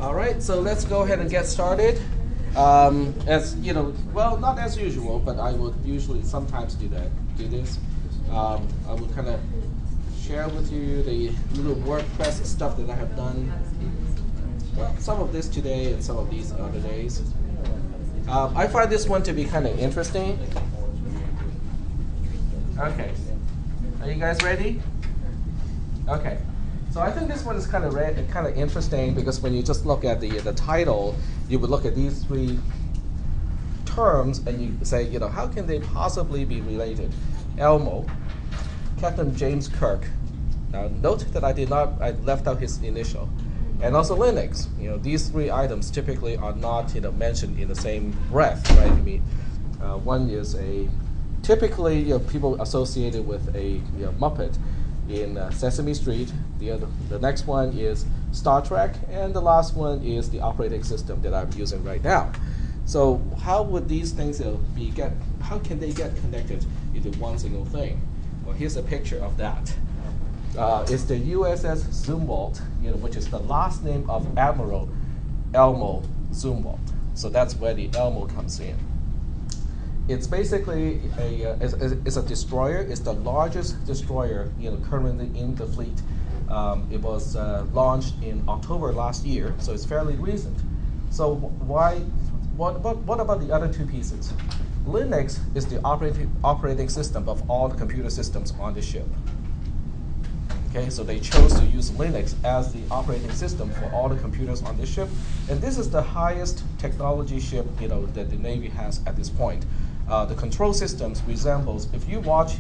All right, so let's go ahead and get started. As you know, well, not as usual, but I would usually sometimes do this. I would kind of share with you the little WordPress stuff that I have done. Well, some of this today and some of these other days. I find this one to be kind of interesting. Okay, are you guys ready? Okay. So I think this one is kind of interesting because when you just look at the title, you would look at these three terms and you say, you know, how can they possibly be related? Elmo, Captain James Kirk. Now note that I left out his initial, and also Linux. You know, these three items typically are not mentioned in the same breath, right? I mean, one is typically people associated with a Muppet in Sesame Street. The next one is Star Trek, and the last one is the operating system that I'm using right now. So how would these things how can they get connected into one single thing? Well, here's a picture of that. It's the USS Zumwalt, which is the last name of Admiral Elmo Zumwalt. So that's where the Elmo comes in. It's basically it's a destroyer. It's the largest destroyer currently in the fleet. It was launched in October last year, so it's fairly recent. So what about the other two pieces? Linux is the operating system of all the computer systems on the ship. Okay, so they chose to use Linux as the operating system for all the computers on this ship, and this is the highest technology ship that the Navy has at this point. The control systems resembles, if you watch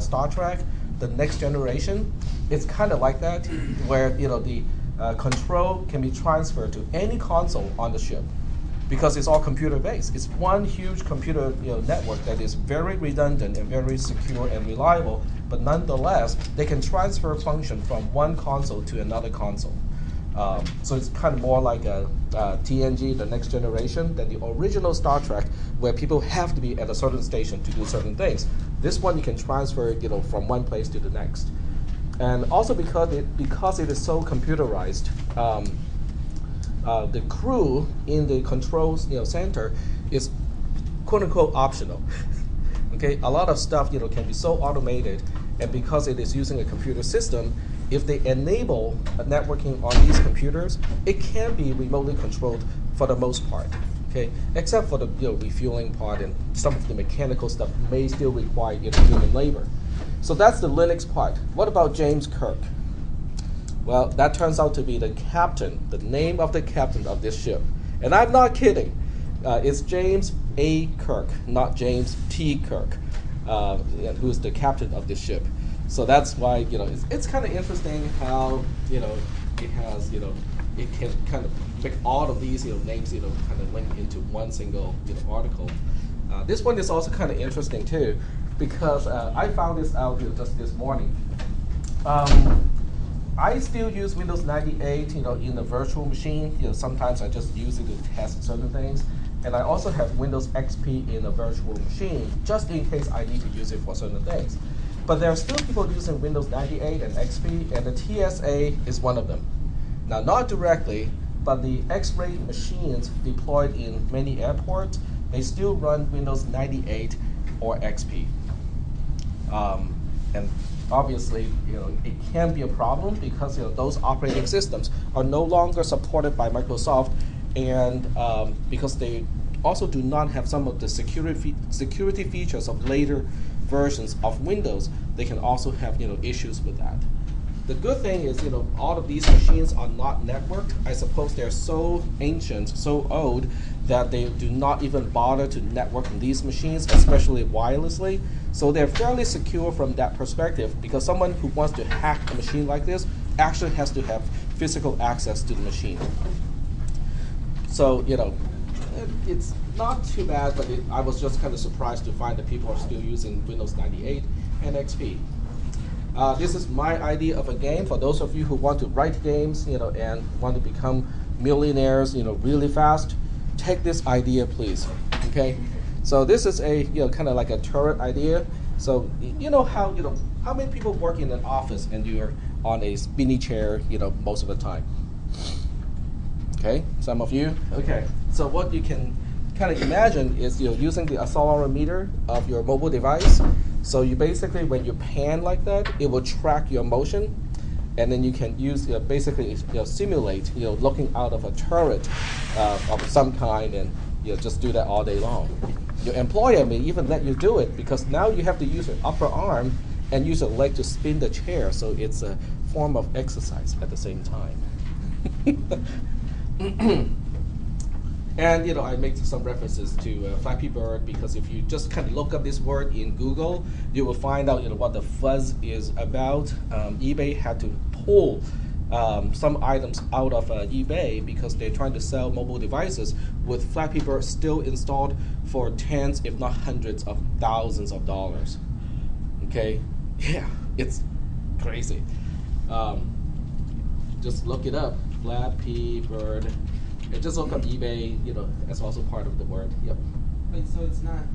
Star Trek, the Next Generation, it's kind of like that, where the control can be transferred to any console on the ship, because it's all computer based. It's one huge computer network that is very redundant and very secure and reliable, but nonetheless, they can transfer function from one console to another console. So it's kind of more like a TNG, the Next Generation, than the original Star Trek, where people have to be at a certain station to do certain things. This one you can transfer, from one place to the next. And also because it is so computerized, the crew in the controls center is quote unquote optional. Okay, a lot of stuff can be so automated, and because it is using a computer system, if they enable networking on these computers, it can be remotely controlled for the most part, okay? Except for the refueling part, and some of the mechanical stuff may still require human labor. So that's the Linux part. What about James Kirk? Well, that turns out to be the captain, the name of the captain of this ship. And I'm not kidding. It's James A. Kirk, not James T. Kirk, who's the captain of this ship. So that's why it's kind of interesting how it has it can kind of make all of these names kind of link into one single article. This one is also kind of interesting too, because I found this out just this morning. I still use Windows 98 in a virtual machine. Sometimes I just use it to test certain things. And I also have Windows XP in a virtual machine, just in case I need to use it for certain things. But there are still people using Windows 98 and XP, and the TSA is one of them. Now, not directly, but the X-ray machines deployed in many airports, they still run Windows 98 or XP. And obviously, it can be a problem because those operating systems are no longer supported by Microsoft, and because they also do not have some of the security features of later versions of Windows, they can also have issues with that. The good thing is all of these machines are not networked. I suppose they're so ancient, so old, that they do not even bother to network these machines, especially wirelessly. So they're fairly secure from that perspective, because someone who wants to hack a machine like this actually has to have physical access to the machine. So it's not too bad, but I was just kind of surprised to find that people are still using Windows 98 and XP. This is my idea of a game. For those of you who want to write games, and want to become millionaires, really fast, take this idea, please. Okay. So this is a kind of like a turret idea. So how many people work in an office and you're on a spinny chair most of the time? Okay, some of you. Okay, so what you can kind of imagine is using the accelerometer of your mobile device. So you basically, when you pan like that, it will track your motion, and then you can use basically simulate looking out of a turret of some kind, and just do that all day long. Your employer may even let you do it because now you have to use your upper arm and use your leg to spin the chair, so it's a form of exercise at the same time. And I make some references to Flappy Bird because if you just kind of look up this word in Google, you will find out what the fuzz is about. eBay had to pull some items out of eBay because they're trying to sell mobile devices with Flappy Bird still installed for tens, if not hundreds of thousands of dollars. Okay, yeah, it's crazy. Just look it up, Flappy Bird. And just look up eBay, as also part of the word. Yep. Wait, so it's not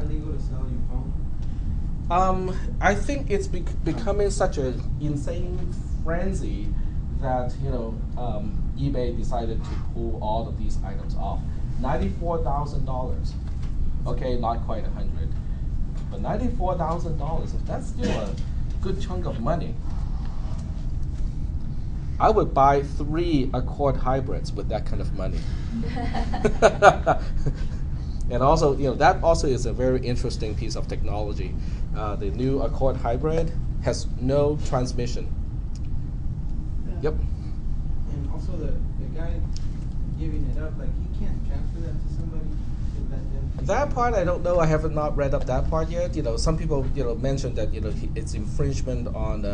legal to sell your phone? I think it's becoming such an insane frenzy that eBay decided to pull all of these items off. $94,000. Okay, not quite 100, but $94,000. That's still a good chunk of money. I would buy 3 Accord hybrids with that kind of money. And also, that also is a very interesting piece of technology. The new Accord hybrid has no transmission. Yeah. Yep. And also the guy giving it up, he can't transfer that to somebody to let them. That part I don't know. I have not read up that part yet. Some people mentioned that it's infringement on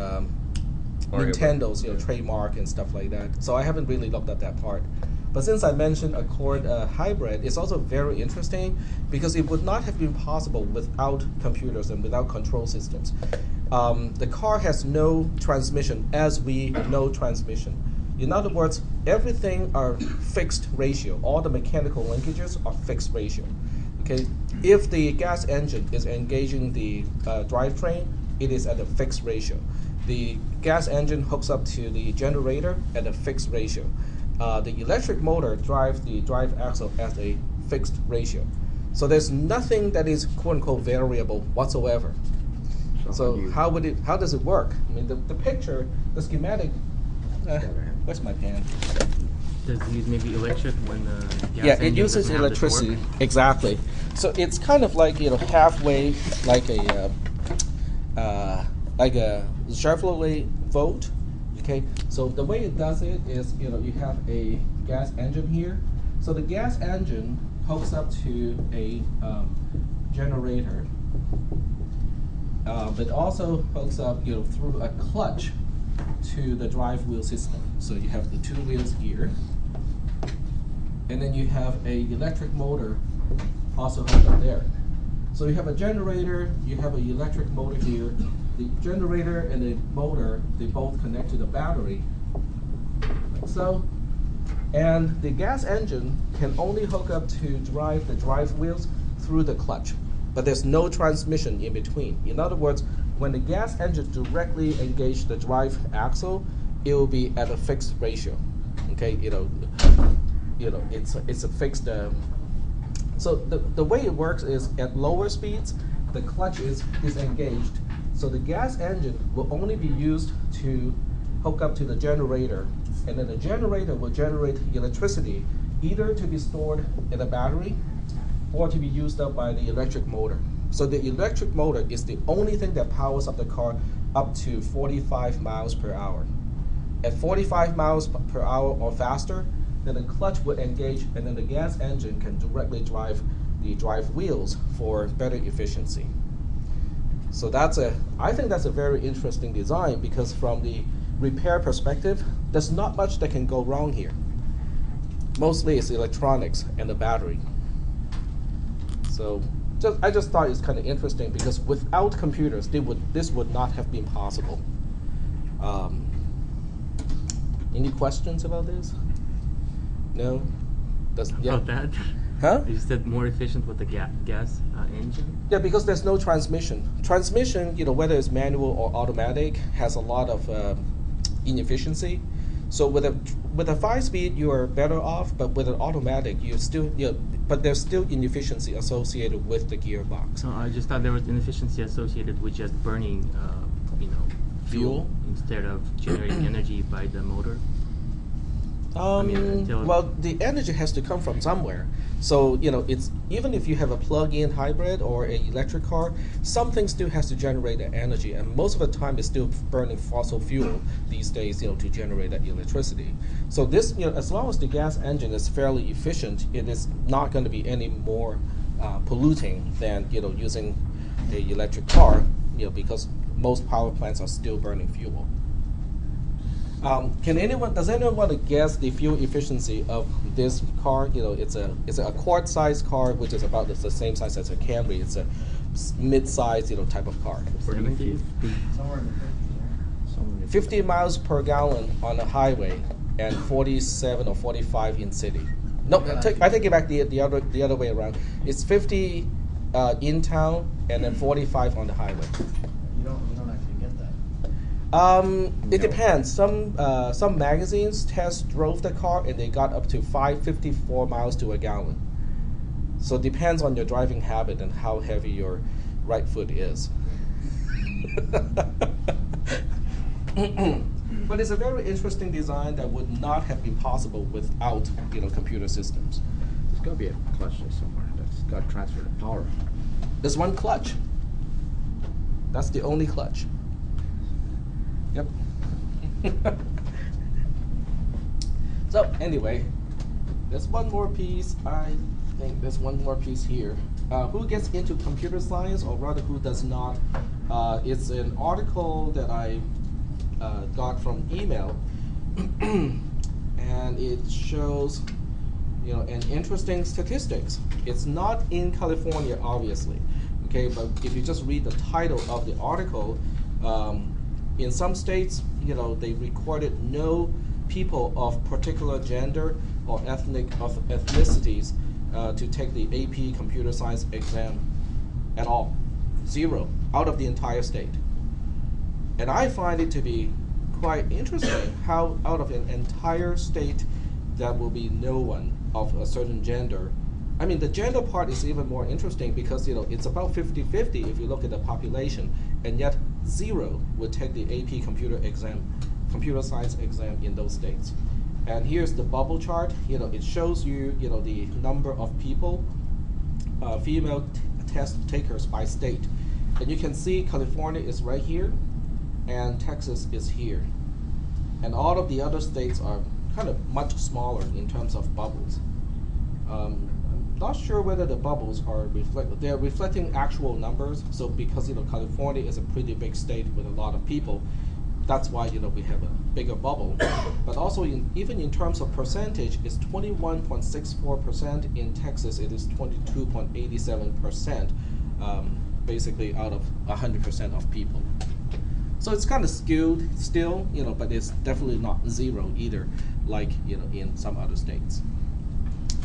Nintendo's trademark and stuff like that. So I haven't really looked at that part. But since I mentioned Accord hybrid, it's also very interesting because it would not have been possible without computers and without control systems. The car has no transmission as we know transmission. In other words, everything are fixed ratio. All the mechanical linkages are fixed ratio. Okay, if the gas engine is engaging the drivetrain, it is at a fixed ratio. The gas engine hooks up to the generator at a fixed ratio. The electric motor drives the drive axle at a fixed ratio. So there's nothing that is quote-unquote variable whatsoever. So how does it work? I mean, the picture, the schematic, where's my pen? Does it use maybe electric when the gas Yeah, it engine uses doesn't have the electricity. torque? Exactly. So it's kind of like halfway like a Chevrolet Volt. Okay. So the way it does it is you have a gas engine here. So the gas engine hooks up to a generator, but also hooks up through a clutch to the drive wheel system. So you have the 2 wheels here. And then you have a electric motor also hooked up there. So you have a generator, you have an electric motor here. The generator and the motor, they both connect to the battery, like so. And the gas engine can only hook up to drive the drive wheels through the clutch, but there's no transmission in between. In other words, when the gas engine directly engages the drive axle, it will be at a fixed ratio. Okay, it's a fixed. So the way it works is at lower speeds, the clutch is disengaged. So the gas engine will only be used to hook up to the generator, and then the generator will generate electricity either to be stored in a battery or to be used up by the electric motor. So the electric motor is the only thing that powers up the car up to 45 miles per hour. At 45 miles per hour or faster, then the clutch would engage, and then the gas engine can directly drive the drive wheels for better efficiency. So I think that's a very interesting design because from the repair perspective, there's not much that can go wrong here. Mostly it's electronics and the battery. So I just thought it's kind of interesting because without computers, this would not have been possible. Any questions about this? No? About that? Huh? You said more efficient with the gas engine? Yeah, because there's no transmission. Transmission, whether it's manual or automatic, has a lot of inefficiency. So with with a 5-speed, you are better off, but with an automatic, you still, but there's still inefficiency associated with the gearbox. So I just thought there was inefficiency associated with just burning, Fuel? instead of generating energy by the motor. Well, the energy has to come from somewhere. So, it's even if you have a plug-in hybrid or an electric car, something still has to generate the energy, and most of the time it's still burning fossil fuel these days, to generate that electricity. So this, as long as the gas engine is fairly efficient, it is not going to be any more polluting than, using an electric car, because most power plants are still burning fuel. Does anyone want to guess the fuel efficiency of this car? It's a Accord-sized car, which is about the same size as a Camry. It's a mid-sized, type of car. 70? Somewhere in the 50, 50 miles per gallon on the highway, and 47 or 45 in city. No, I take it back the other way around. It's 50 in town, and then 45 on the highway. You don't actually get that. It depends. Some magazines test drove the car and they got up to 554 miles to a gallon. So it depends on your driving habit and how heavy your right foot is. But it's a very interesting design that would not have been possible without computer systems. There's got to be a clutch there somewhere that's got to transfer the power. There's one clutch. That's the only clutch. Yep. So anyway, there's one more piece. I think there's one more piece here. Who gets into computer science, or rather who does not? It's an article that I got from email, and it shows an interesting statistics. It's not in California, obviously, okay, but if you just read the title of the article, in some states, they recorded no people of particular gender or ethnicities to take the AP computer science exam at all. 0 out of the entire state. And I find it to be quite interesting how out of an entire state there will be no one of a certain gender. I mean, the gender part is even more interesting because it's about 50-50 if you look at the population, and yet 0 would take the AP computer science exam in those states. And here's the bubble chart. It shows you the number of people, female test takers by state, and you can see California is right here, and Texas is here, and all of the other states are kind of much smaller in terms of bubbles. I'm not sure whether the bubbles are they're reflecting actual numbers. So because California is a pretty big state with a lot of people, that's why we have a bigger bubble. But also even in terms of percentage, it's 21.64%. In Texas, it is 22.87%, basically out of 100% of people. So it's kind of skewed still, but it's definitely not 0 either, like in some other states.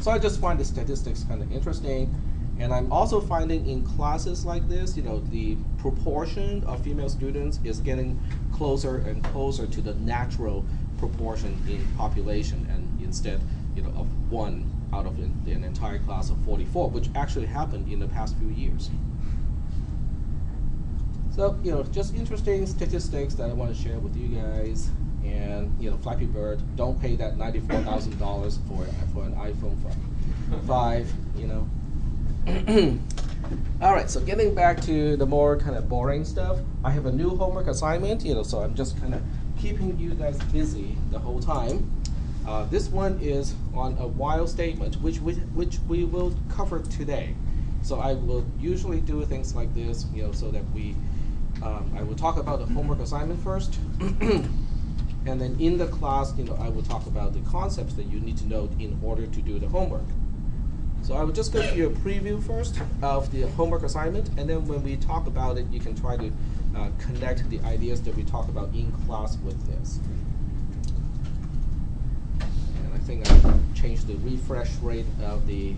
So I just find the statistics kind of interesting, and I'm also finding in classes like this, the proportion of female students is getting closer and closer to the natural proportion in population, and instead, of 1 out of an entire class of 44, which actually happened in the past few years. So, just interesting statistics that I want to share with you guys. And Flappy Bird, don't pay that $94,000 for an iPhone 5. All right, so getting back to the more kind of boring stuff, I have a new homework assignment. So I'm just kind of keeping you guys busy the whole time. This one is on a while statement, which we will cover today. So I will usually do things like this, so that I will talk about the homework assignment first. And then in the class, I will talk about the concepts that you need to know in order to do the homework. So I will just go through a preview first of the homework assignment, and then when we talk about it, you can try to connect the ideas that we talk about in class with this. And I think I changed the refresh rate of the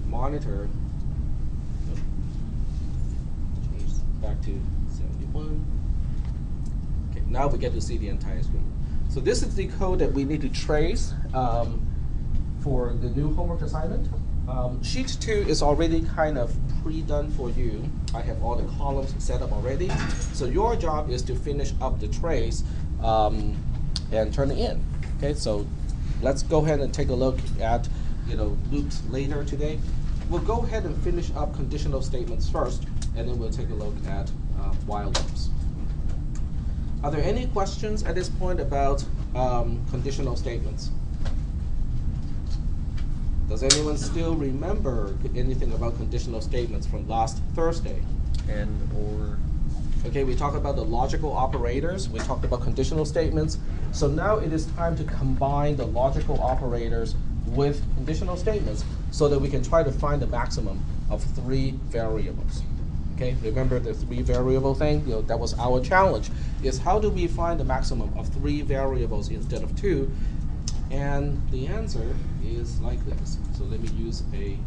monitor. Change back to 71. Now we get to see the entire screen. So this is the code that we need to trace for the new homework assignment. Sheet 2 is already kind of pre-done for you. I have all the columns set up already. So your job is to finish up the trace and turn it in. Okay, so let's go ahead and take a look at loops later today. We'll go ahead and finish up conditional statements first, and then we'll take a look at while loops. Are there any questions at this point about conditional statements? Does anyone still remember anything about conditional statements from last Thursday? And or. Okay, we talked about the logical operators. We talked about conditional statements. So now it is time to combine the logical operators with conditional statements so that we can try to find the maximum of 3 variables. Okay, remember the 3 variable thing? That was our challenge, is how do we find the maximum of 3 variables instead of 2? And the answer is like this. So let me use a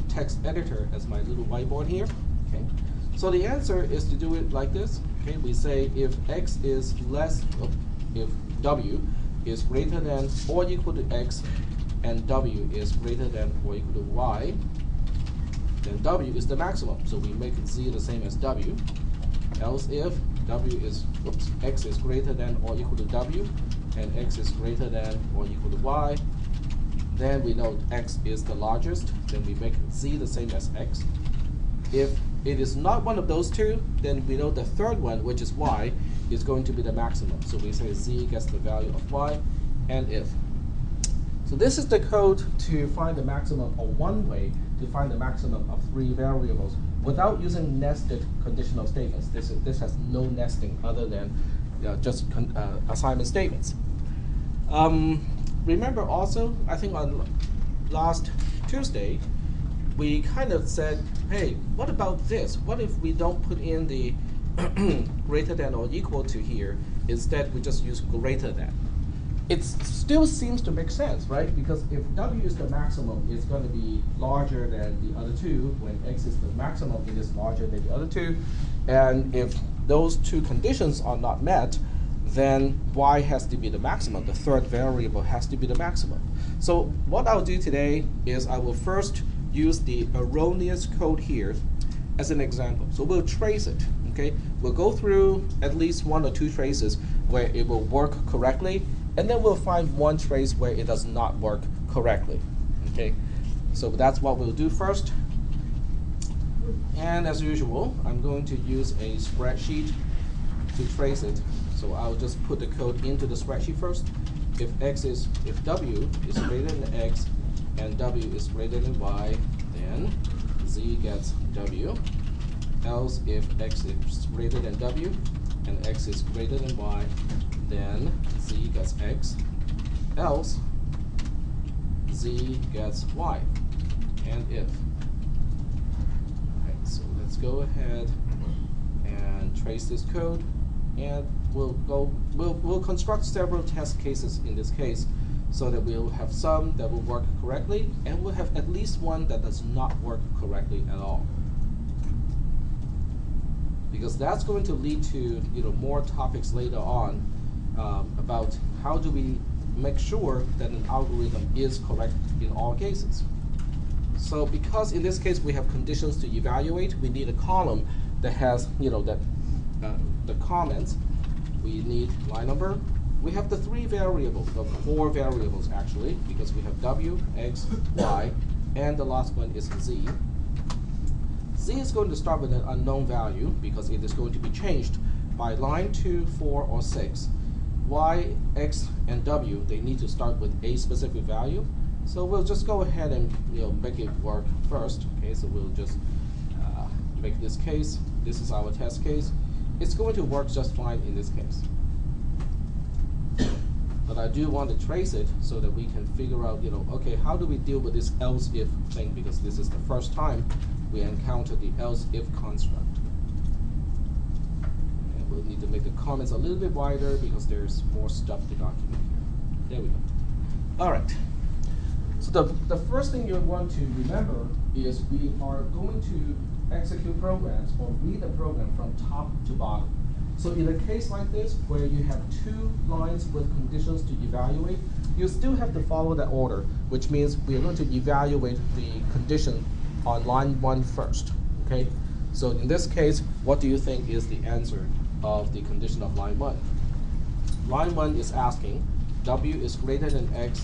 text editor as my little whiteboard here. Okay. So the answer is to do it like this. Okay, we say if x is if w is greater than or equal to x and w is greater than or equal to y, then w is the maximum. So we make z the same as w. Else if x is greater than or equal to w and x is greater than or equal to y, then we know x is the largest, then we make z the same as x. If it is not one of those two, then we know the third one, which is y, is going to be the maximum. So we say z gets the value of y, and if. So this is the code to find the maximum, or one way to find the maximum of 3 variables without using nested conditional statements. This has no nesting other than just assignment statements. Remember also, I think on last Tuesday, we kind of said, hey, what about this? What if we don't put in the greater than or equal to here? Instead, we just use greater than. It still seems to make sense, right? Because if w is the maximum, it's going to be larger than the other two. When x is the maximum, it is larger than the other two. And if those two conditions are not met, then y has to be the maximum. The third variable has to be the maximum. So what I'll do today is I will first use the erroneous code here as an example. So we'll trace it, okay? We'll go through at least 1 or 2 traces where it will work correctly, and then we'll find one trace where it does not work correctly, okay? So that's what we'll do first. And as usual, I'm going to use a spreadsheet to trace it. So I'll just put the code into the spreadsheet first. If w is greater than x and w is greater than y, then z gets w. Else if x is greater than w and x is greater than y, then z gets x. Else z gets y. And if. Alright, so let's go ahead and trace this code, and we'll construct several test cases in this case, so that we'll have some that will work correctly, and we'll have at least one that does not work correctly at all. Because that's going to lead to more topics later on about how do we make sure that an algorithm is correct in all cases. So because in this case we have conditions to evaluate, we need a column that has the comments. We need line number. We have the 3 variables, the 4 variables actually, because we have w, x, y, and the last one is z. Z is going to start with an unknown value because it is going to be changed by line 2, 4, or 6. Y, x, and w, they need to start with a specific value. So we'll just go ahead and make it work first. Okay, so we'll just make this case. This is our test case. It's going to work just fine in this case. But I do want to trace it so that we can figure out, okay, how do we deal with this else if thing, because this is the first time we encounter the else if construct. And we'll need to make the comments a little bit wider because there's more stuff to document here. There we go. All right. So the first thing you want to remember is we are going to execute programs or read the program from top to bottom. So in a case like this, where you have two lines with conditions to evaluate, you still have to follow that order, which means we are going to evaluate the condition on line 1 first, okay? So in this case, what do you think is the answer of the condition of line 1? Line 1 is asking, W is greater than X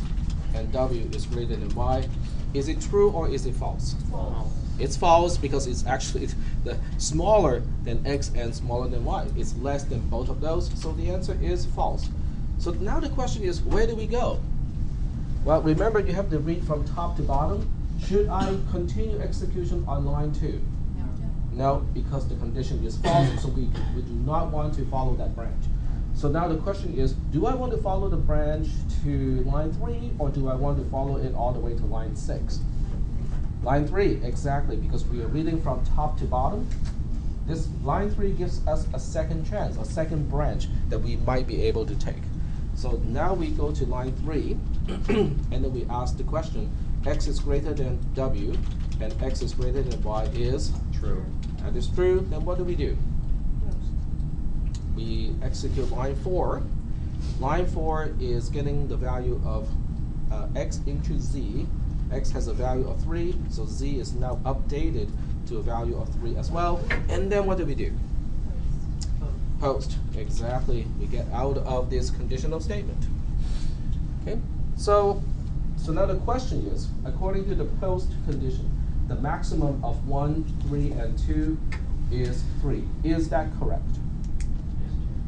and W is greater than Y. Is it true or is it false? False. It's false because it's actually the smaller than X and smaller than Y. It's less than both of those, so the answer is false. So now the question is, where do we go? Well, remember you have to read from top to bottom. Should I continue execution on line 2? No, because the condition is false, so we do not want to follow that branch. So now the question is, do I want to follow the branch to line 3, or do I want to follow it all the way to line 6? Line 3, exactly, because we are reading from top to bottom. This line 3 gives us a second chance, a second branch that we might be able to take. So now we go to line 3, and then we ask the question, X is greater than W, and X is greater than Y is True. That is true. Then what do? We execute line 4. Line 4 is getting the value of X into Z. X has a value of 3, so Z is now updated to a value of 3 as well. And then what do we do? Post. Exactly. We get out of this conditional statement. Okay. So now the question is, according to the post condition, the maximum of 1, 3, and 2 is 3. Is that correct?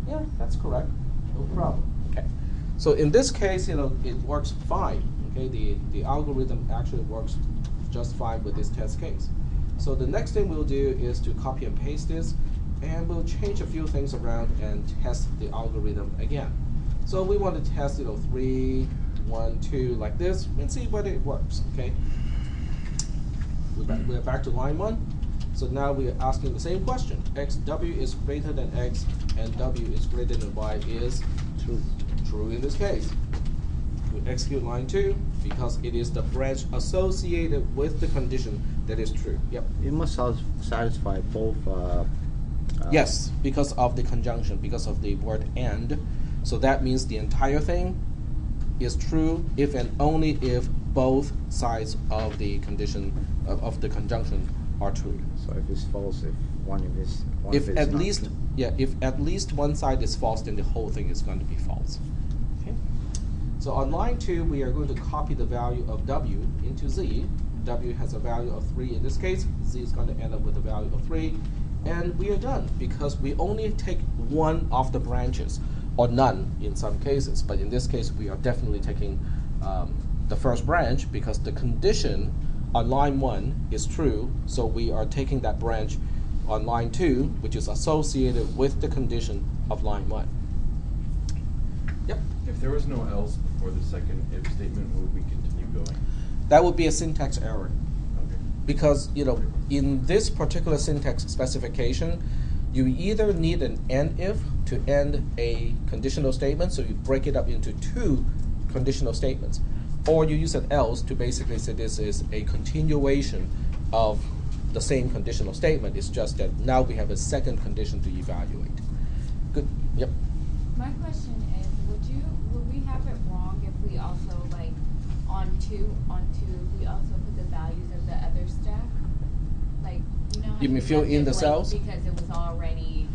Yeah, that's correct. No problem. Okay. So in this case, it works fine. Okay, the algorithm actually works just fine with this test case. So the next thing we'll do is to copy and paste this, and we'll change a few things around and test the algorithm again. So we want to test 3, 1, 2 like this and see whether it works. Okay. We're back to line 1. So now we are asking the same question. W is greater than X and W is greater than Y is true in this case. We execute line 2 because it is the branch associated with the condition that is true. Yep. It must satisfy both. Yes, because of the conjunction, because of the word and. So that means the entire thing is true if and only if both sides of the condition of the conjunction are true. So if it's false, if if it's at not least true. if at least one side is false, then the whole thing is going to be false. Okay. So on line 2, we are going to copy the value of W into Z. W has a value of 3 in this case. Z is going to end up with a value of 3, and we are done because we only take one of the branches, or none in some cases. But in this case, we are definitely taking the first branch because the condition on line 1 is true, so we are taking that branch on line 2, which is associated with the condition of line 1. Yep. If there was no else before the second if statement, would we continue going? That would be a syntax error. Okay. Because in this particular syntax specification, you either need an end if to end a conditional statement, so you break it up into 2 conditional statements, or you use an else to basically say this is a continuation of the same conditional statement. It's just that now we have a second condition to evaluate. Good. Yep. My question is, would we have it wrong if we also on two, we also put the values of the other stack? How You mean fill in the cells? Because it was already,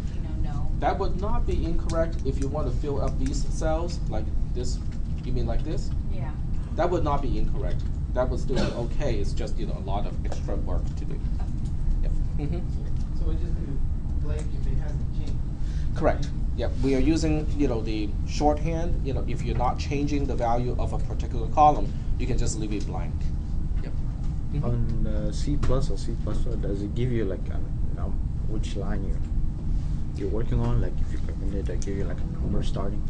known. That would not be incorrect if you want to fill up these cells like this. You mean like this? Yeah. That would not be incorrect. That would still be okay. It's just a lot of extra work to do. Yep. So we just do blank if it hasn't changed. Correct. Yep. We are using the shorthand. If you're not changing the value of a particular column, you can just leave it blank. Yep. On C plus or C plus, does it give you which line you're working on? Like if you calculate, it give you like a number starting,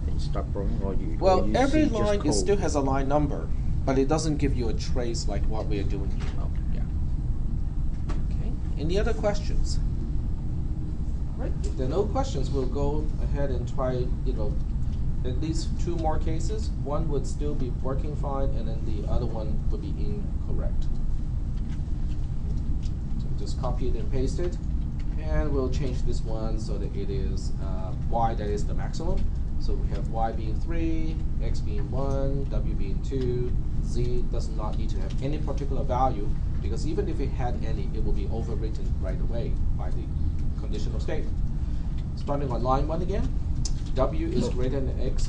and you start programming, or you. Well, or you every see just line code? still has a line number, but it doesn't give you a trace like what we are doing here. Yeah. Okay. Any other questions? Right. If there are no questions, we'll go ahead and try, at least 2 more cases. One would still be working fine, and then the other one would be incorrect. So just copy it and paste it. And we'll change this one so that it is y that is the maximum. So we have y being 3, x being 1, w being 2, z does not need to have any particular value, because even if it had any, it will be overwritten right away by the conditional statement. Starting on line 1 again, w is greater than x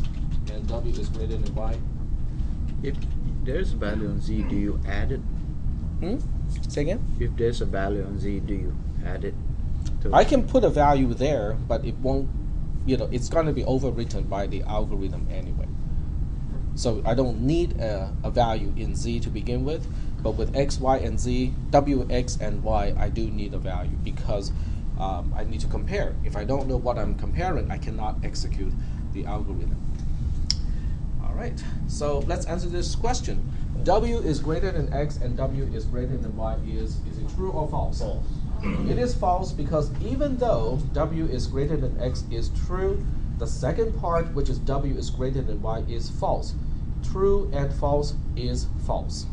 and w is greater than y. If there's a value on z, do you add it? Say again? If there's a value on z, do you add it to I can put a value there, but it won't, it's going to be overwritten by the algorithm anyway. So I don't need a value in z to begin with, but with x, y, and z, w, x, and y, I do need a value because I need to compare. If I don't know what I'm comparing, I cannot execute the algorithm. All right, so let's answer this question. W is greater than x and w is greater than y. Is it true or false? False. It is false because even though w is greater than x is true, the second part, which is w is greater than y, is false. True and false is false.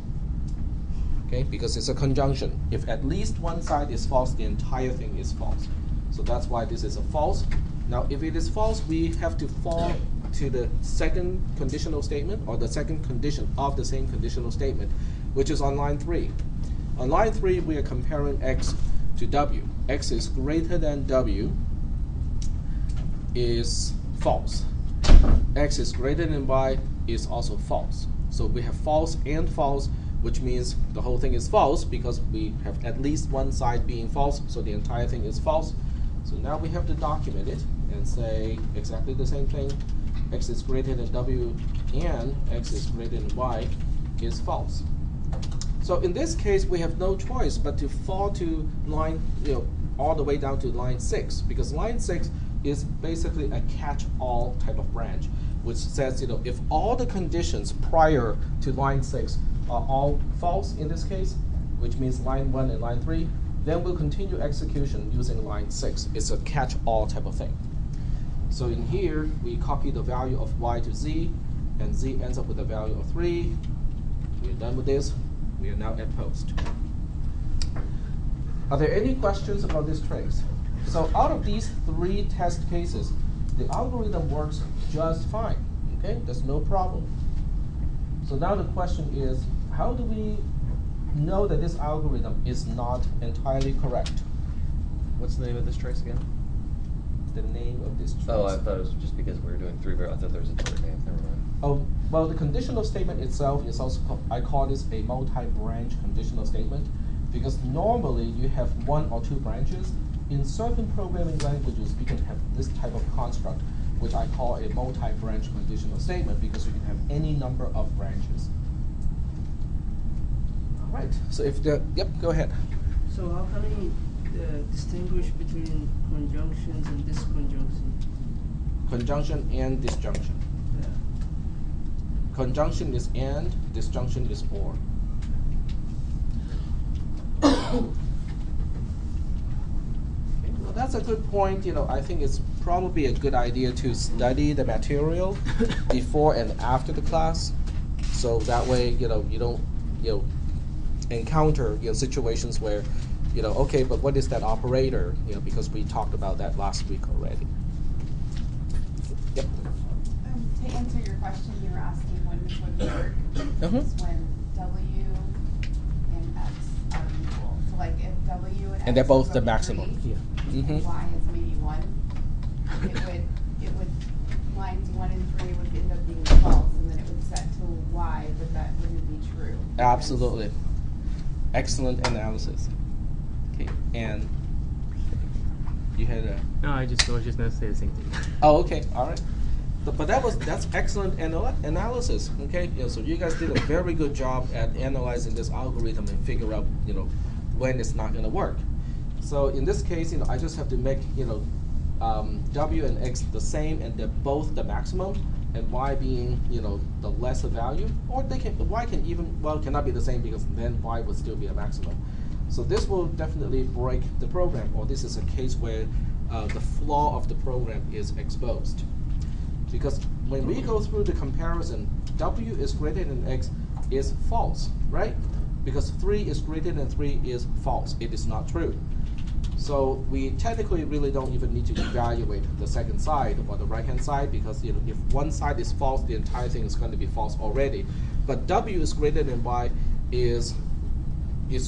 Okay, because it's a conjunction. If at least one side is false, the entire thing is false. So that's why this is a false. Now, if it is false, we have to fall to the second conditional statement, or the second condition of the same conditional statement, which is on line 3. On line 3, we are comparing x to w. X is greater than w is false. X is greater than y is also false. So we have false and false, which means the whole thing is false because we have at least one side being false, so the entire thing is false. So now we have to document it and say exactly the same thing. X is greater than w and x is greater than y is false. So in this case, we have no choice but to fall to line, all the way down to line 6, because line 6 is basically a catch-all type of branch, which says, if all the conditions prior to line 6 are all false in this case, which means line 1 and line 3, then we'll continue execution using line 6. It's a catch-all type of thing. So in here, we copy the value of y to z, and z ends up with a value of 3. We're done with this. We are now at post. Are there any questions about this trace? So out of these 3 test cases, the algorithm works just fine. Okay, there's no problem. So now the question is, how do we know that this algorithm is not entirely correct? What's the name of this trace again? The name of this trace. Oh, I thought it was just because we were doing 3 variables. I thought there was a third name. Never mind. Oh, well, the conditional statement itself is also called, I call this a multi-branch conditional statement, because normally you have 1 or 2 branches. In certain programming languages, you can have this type of construct, which I call a multi-branch conditional statement, because you can have any number of branches. All right, so if yep, go ahead. So how can we distinguish between conjunctions and disconjunctions? Conjunction and disjunction. Yeah. Conjunction is and, disjunction is or. Well, that's a good point. I think it's probably a good idea to study the material before and after the class, so that way you don't encounter situations where okay, but what is that operator? Because we talked about that last week already. Yep. To answer your question, you were asking when this would work. It's when W and X are equal. So like if W and X they're both are the maximum. 3, Yeah. Mm-hmm. and Y is maybe 1, it would lines 1 and 3 would end up being false, and then it would set to Y, but that wouldn't be true. Absolutely. Excellent analysis. Okay, and you had a... No, I was just gonna say the same thing. Oh, okay, all right. But that's excellent analysis. Okay, so you guys did a very good job at analyzing this algorithm and figure out when it's not going to work. So in this case, I just have to make w and x the same, and they're both the maximum, and y being the lesser value, or y can even cannot be the same, because then y would still be a maximum. So this will definitely break the program, or this is a case where the flaw of the program is exposed. Because when we go through the comparison, w is greater than x is false, right? Because 3 is greater than 3 is false. It is not true. So we technically really don't even need to evaluate the second side or the right-hand side, because if one side is false, the entire thing is going to be false already. But W is greater than Y is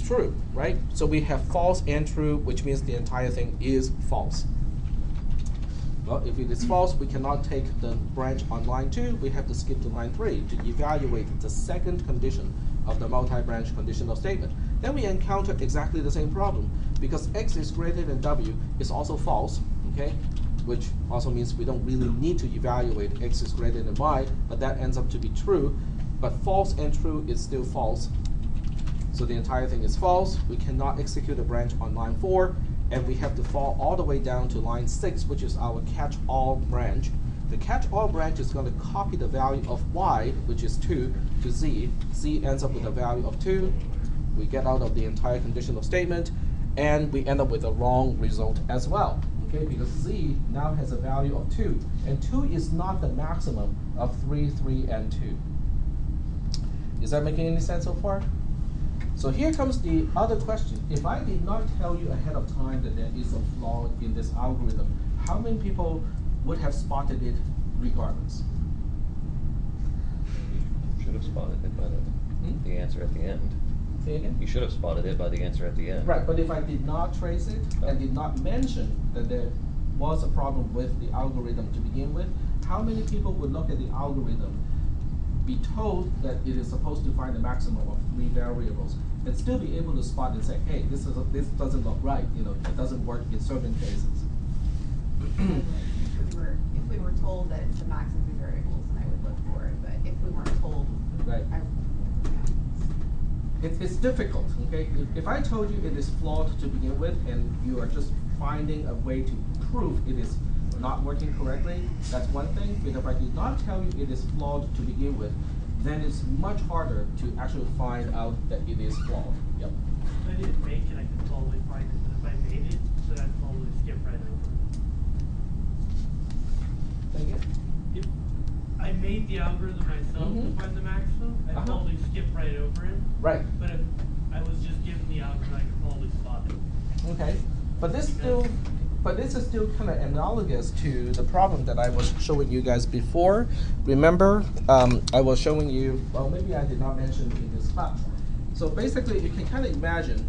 true, right? So we have false and true, which means the entire thing is false. Well, if it is false, we cannot take the branch on line 2. We have to skip to line 3 to evaluate the second condition of the multi-branch conditional statement. Then we encounter exactly the same problem, because X is greater than W is also false, okay? Which also means we don't really need to evaluate X is greater than Y, but that ends up to be true. But false and true is still false. So the entire thing is false. We cannot execute a branch on line 4, and we have to fall all the way down to line 6, which is our catch-all branch. The catch-all branch is going to copy the value of Y, which is 2, to Z. Z ends up with a value of 2. We get out of the entire conditional statement, and we end up with a wrong result as well, okay? Because Z now has a value of 2, and 2 is not the maximum of 3, 3, and 2. Is that making any sense so far? So here comes the other question. If I did not tell you ahead of time that there is a flaw in this algorithm, how many people would have spotted it regardless? You should have spotted it by the answer at the end. Say again? You should have spotted it by the answer at the end. Right, but if I did not trace it and did not mention that there was a problem with the algorithm to begin with, how many people would look at the algorithm, be told that it is supposed to find a maximum of 3 variables, and still be able to spot and say, hey, this doesn't look right, it doesn't work in certain cases. If we were told that it's a max of 3 variables, then I would look for it, but if we weren't told, Right. It's difficult, okay? If I told you it is flawed to begin with, and you are just finding a way to prove it is not working correctly, that's one thing. But if I did not tell you it is flawed to begin with, then it's much harder to actually find out that it is flawed. Yep. If I didn't make it, I could totally find it, but if I made it, then I'd totally skip right over it. Say again? If I made the algorithm myself to find the maximum, I'd totally skip right over it. Right. But if I was just given the algorithm, I could totally spot it. Okay. But this is still kind of analogous to the problem that I was showing you guys before. Remember, I was showing you, well, maybe I did not mention in this class. So basically, you can kind of imagine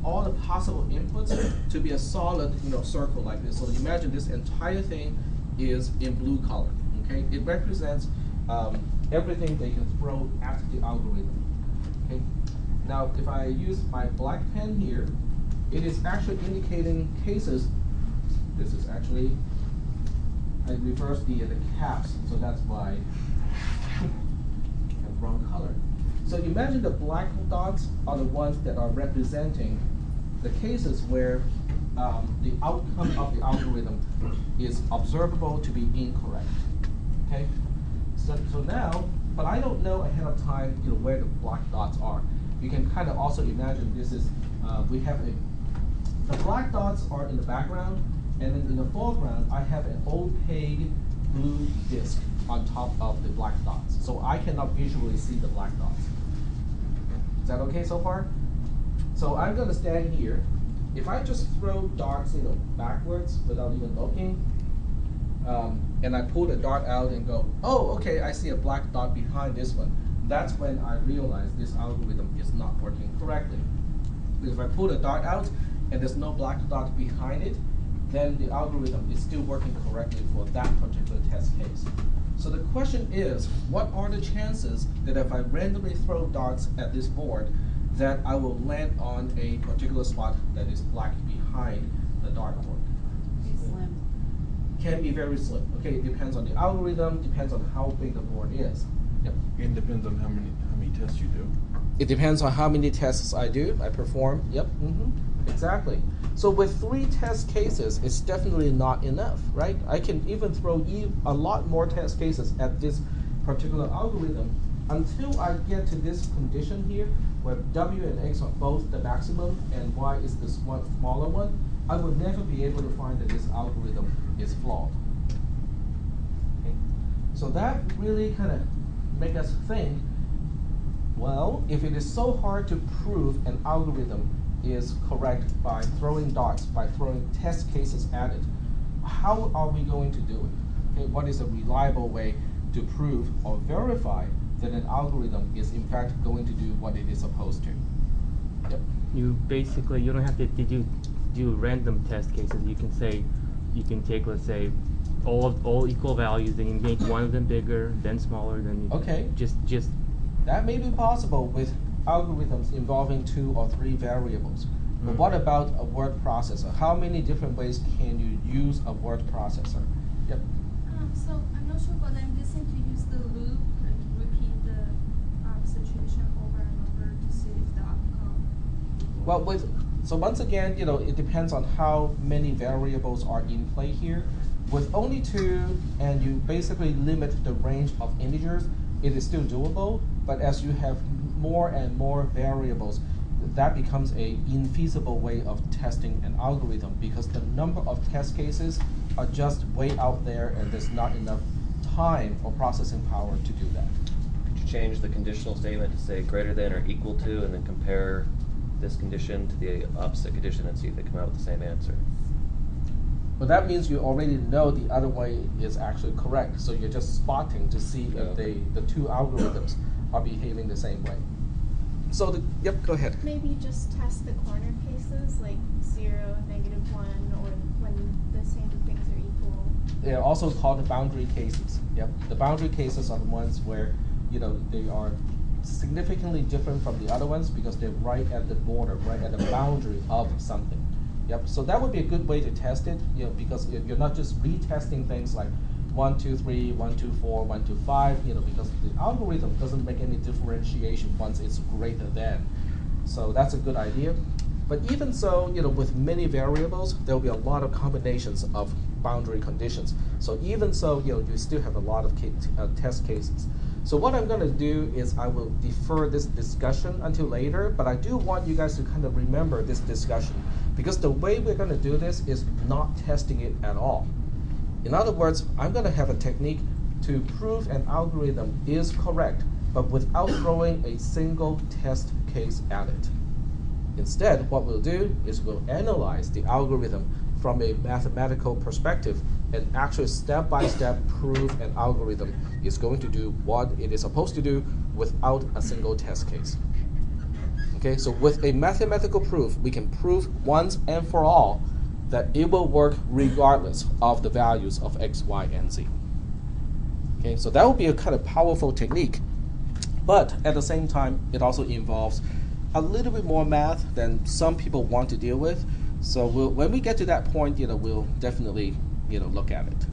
all the possible inputs to be a solid, circle like this. So imagine this entire thing is in blue color. Okay, it represents everything they can throw at the algorithm. Okay, now if I use my black pen here, it is actually indicating cases. This is actually, I reversed the caps, so that's why I have wrong color. So imagine the black dots are the ones that are representing the cases where the outcome of the algorithm is observable to be incorrect. Okay, so now, but I don't know ahead of time, where the black dots are. You can kind of also imagine this is we have the black dots are in the background, and then in the foreground I have an opaque blue disk on top of the black dots, so I cannot visually see the black dots. Is that okay so far? So I'm going to stand here. If I just throw darts, backwards without even looking, and I pull the dart out and go, oh, okay, I see a black dot behind this one. That's when I realize this algorithm is not working correctly. Because if I pull the dart out and there's no black dot behind it, then the algorithm is still working correctly for that particular test case. So the question is, what are the chances that if I randomly throw darts at this board, that I will land on a particular spot that is black behind the dartboard? Slim. Can be very slim. Okay, it depends on the algorithm, depends on how big the board is. Yep. It depends on how many tests you do. It depends on how many tests I perform. Yep. Exactly. So with 3 test cases, it's definitely not enough, right? I can even throw a lot more test cases at this particular algorithm until I get to this condition here, where W and X are both the maximum and Y is this one smaller one. I would never be able to find that this algorithm is flawed. Okay? So that really kind of makes us think, well, if it is so hard to prove an algorithm is correct by throwing dots, by throwing test cases at it, how are we going to do it? Okay, what is a reliable way to prove or verify that an algorithm is in fact going to do what it is supposed to? Yep. You don't have to do random test cases. You can say, you can take, let's say, all equal values, then you make one of them bigger, then smaller, then you Okay. just That may be possible with algorithms involving 2 or 3 variables. But what about a word processor? How many different ways can you use a word processor? Yep. So I'm not sure, but I'm guessing to use the loop and repeat the situation over and over to see if the outcome. Well, so once again, it depends on how many variables are in play here. With only 2, and you basically limit the range of integers, it is still doable. But as you have more and more variables, that becomes a infeasible way of testing an algorithm, because the number of test cases are just way out there, and there's not enough time or processing power to do that. Could you change the conditional statement to say greater than or equal to, and then compare this condition to the opposite condition and see if they come out with the same answer? But that means you already know the other way is actually correct, so you're just spotting to see if the 2 algorithms are behaving the same way. So yep, go ahead. Maybe just test the corner cases, like 0, -1, or when the same things are equal. They're also called the boundary cases. Yep, the boundary cases are the ones where they are significantly different from the other ones because they're right at the border, right at the boundary of something. Yep, so that would be a good way to test it, because you're not just retesting things like 1, 2, 3, 1, 2, 4, 1, 2, 5, because the algorithm doesn't make any differentiation once it's greater than. So that's a good idea. But even so, with many variables, there'll be a lot of combinations of boundary conditions. So even so, you still have a lot of test cases. So what I'm going to do is I will defer this discussion until later, but I do want you guys to kind of remember this discussion, because the way we're going to do this is not testing it at all. In other words, I'm going to have a technique to prove an algorithm is correct, but without throwing a single test case at it. Instead, what we'll do is we'll analyze the algorithm from a mathematical perspective and actually step-by-step prove an algorithm is going to do what it is supposed to do without a single test case. Okay, so with a mathematical proof, we can prove once and for all that it will work regardless of the values of x, y, and z. Okay, so that would be a kind of powerful technique, but at the same time, it also involves a little bit more math than some people want to deal with. So when we get to that point, we'll definitely look at it.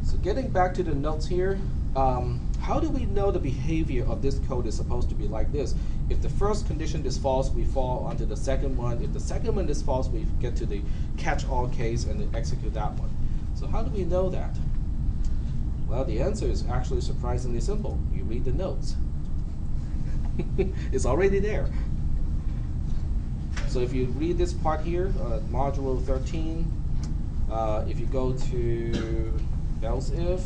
So getting back to the notes here, how do we know the behavior of this code is supposed to be like this? If the first condition is false, we fall onto the second one. If the second one is false, we get to the catch-all case and then execute that one. So how do we know that? Well, the answer is actually surprisingly simple. You read the notes. It's already there. So if you read this part here, module 13, if you go to else if,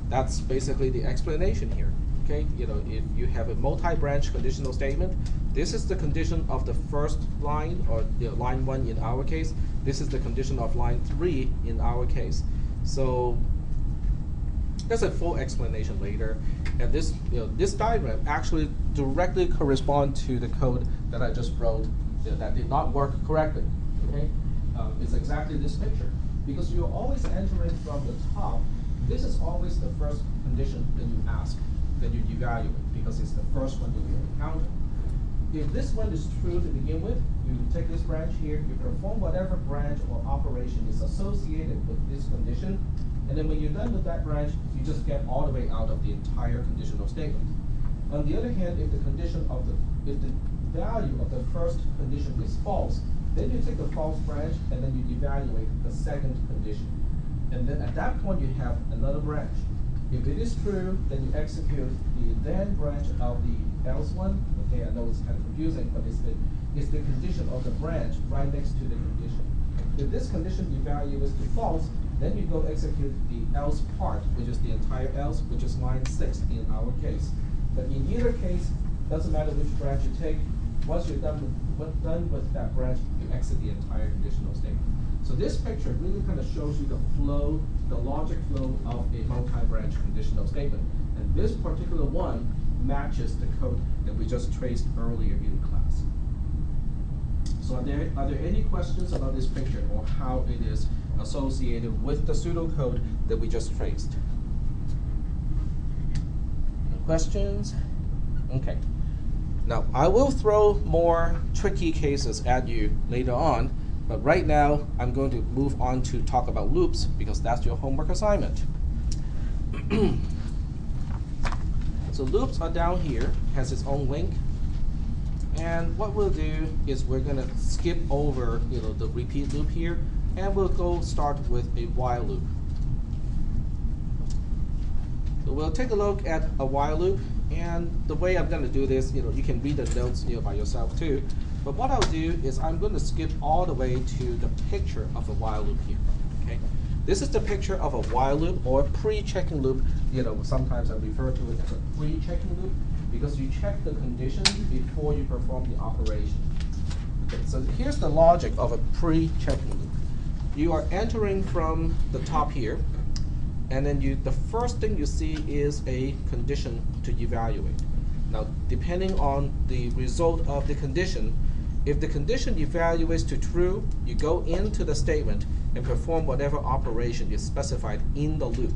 that's basically the explanation here. Okay, if you have a multi-branch conditional statement, this is the condition of the first line, or line 1 in our case. This is the condition of line 3 in our case. So there's a full explanation later, and this diagram actually directly corresponds to the code that I just wrote that did not work correctly. Okay, it's exactly this picture, because you're always entering from the top. This is always the first condition that you ask, that you evaluate, because it's the first one that you encounter. If this one is true to begin with, you take this branch here, you perform whatever branch or operation is associated with this condition, and then when you're done with that branch, you just get all the way out of the entire conditional statement. On the other hand, if the value of the first condition is false, then you take the false branch and then you evaluate the second condition. And then at that point, you have another branch. If it is true, then you execute the then branch of the else one. Okay, I know it's kind of confusing, but it's the condition of the branch right next to the condition. If this condition value is to false, then you go execute the else part, which is the entire else, which is line 6 in our case. But in either case, doesn't matter which branch you take, once you're done with that branch, you exit the entire conditional statement. So this picture really kind of shows you the flow, the logic flow of a multi-branch conditional statement. And this particular one matches the code that we just traced earlier in class. So are there any questions about this picture or how it is associated with the pseudocode that we just traced? Questions? Okay. Now, I will throw more tricky cases at you later on, but right now, I'm going to move on to talk about loops because that's your homework assignment. So loops are down here, has its own link. And what we'll do is we're going to skip over the repeat loop here, and we'll go start with a while loop. So we'll take a look at a while loop, and the way I'm going to do this, you can read the notes by yourself too. But what I'll do is I'm going to skip all the way to the picture of a while loop here. Okay, this is the picture of a while loop or pre-checking loop. Sometimes I refer to it as a pre-checking loop because you check the condition before you perform the operation. Okay, so here's the logic of a pre-checking loop. You are entering from the top here. And then the first thing you see is a condition to evaluate. Now, depending on the result of the condition, if the condition evaluates to true, you go into the statement and perform whatever operation is specified in the loop.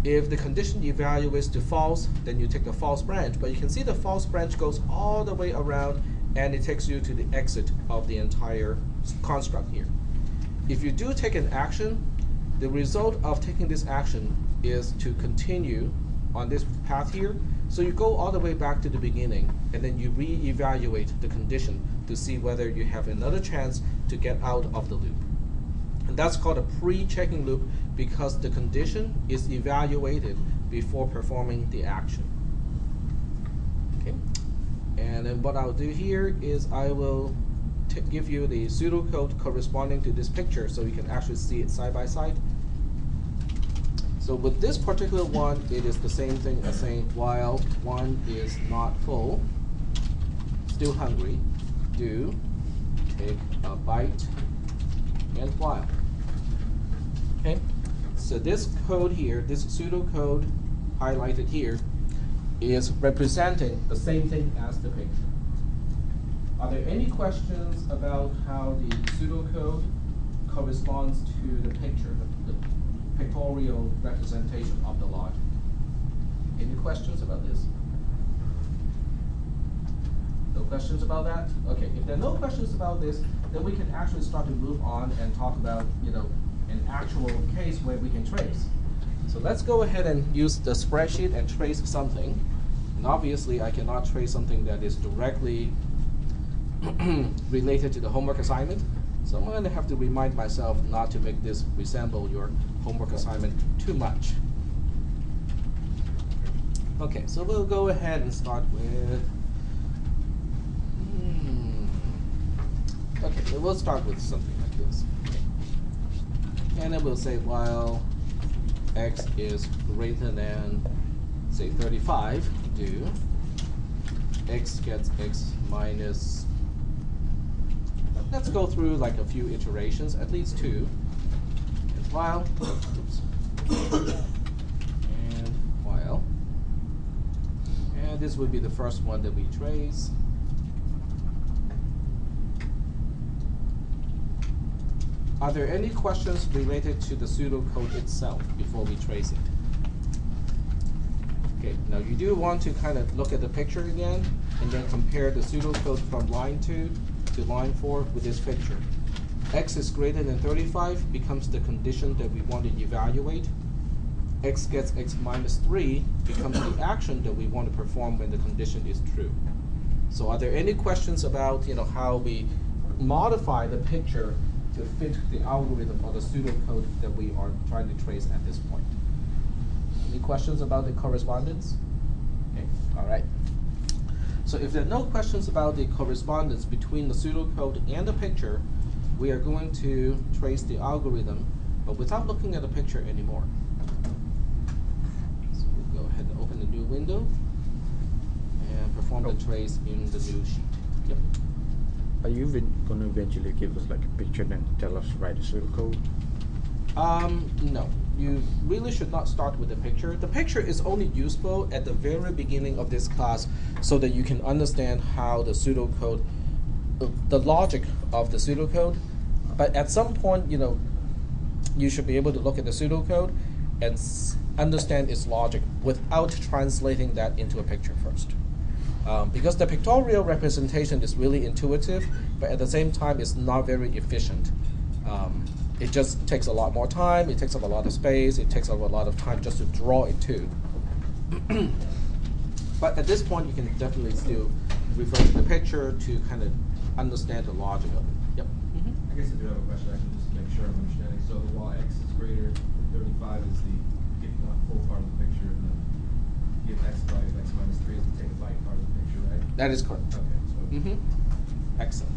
If the condition evaluates to false, then you take the false branch. But you can see the false branch goes all the way around, and it takes you to the exit of the entire construct here. If you do take an action, the result of taking this action is to continue on this path here. So you go all the way back to the beginning, and then you re-evaluate the condition to see whether you have another chance to get out of the loop. And that's called a pre-checking loop because the condition is evaluated before performing the action. Okay. And then what I'll do here is I will give you the pseudocode corresponding to this picture so you can actually see it side by side. So with this particular one, it is the same thing as saying while one is not full, still hungry, do take a bite and while. Okay, so this code here, this pseudocode highlighted here, is representing the same thing as the picture. Are there any questions about how the pseudocode corresponds to the picture, the pictorial representation of the logic? Any questions about this? No questions about that? Okay, if there are no questions about this, then we can actually start to move on and talk about, an actual case where we can trace. So let's go ahead and use the spreadsheet and trace something. And obviously, I cannot trace something that is directly related to the homework assignment. So I'm going to have to remind myself not to make this resemble your homework assignment too much. Okay, so we'll go ahead and start with, okay, so we'll start with something like this. And then we'll say while x is greater than, say, 35, do x gets x minus, let's go through like a few iterations, at least two. And while, oops, and while, and this would be the first one that we trace. Are there any questions related to the pseudocode itself before we trace it? Okay, now you do want to kind of look at the picture again and then compare the pseudocode from line 2 to line 4 with this picture. X is greater than 35 becomes the condition that we want to evaluate. X gets x minus 3 becomes the action that we want to perform when the condition is true. So are there any questions about how we modify the picture to fit the algorithm or the pseudocode that we are trying to trace at this point? Any questions about the correspondence? Okay, all right. So if there are no questions about the correspondence between the pseudocode and the picture, we are going to trace the algorithm, but without looking at the picture anymore. So we'll go ahead and open the new window and perform the trace in the new sheet. Yep. Are you going to eventually give us like a picture and tell us write a pseudocode? No. You really should not start with the picture. The picture is only useful at the very beginning of this class so that you can understand how the pseudocode, the logic of the pseudocode. But at some point, you should be able to look at the pseudocode and understand its logic without translating that into a picture first. Because the pictorial representation is really intuitive, but at the same time, it's not very efficient. It just takes a lot more time, it takes up a lot of space, it takes up a lot of time just to draw it too. But at this point, you can definitely still refer to the picture to kind of understand the logic of it. Yep. I guess I do have a question, actually, just to make sure I'm understanding. So while x is greater than 35 is the if not full part of the picture, and then give x value of x minus 3 is the take a bite part of the picture, right? That is correct. Okay, so Excellent.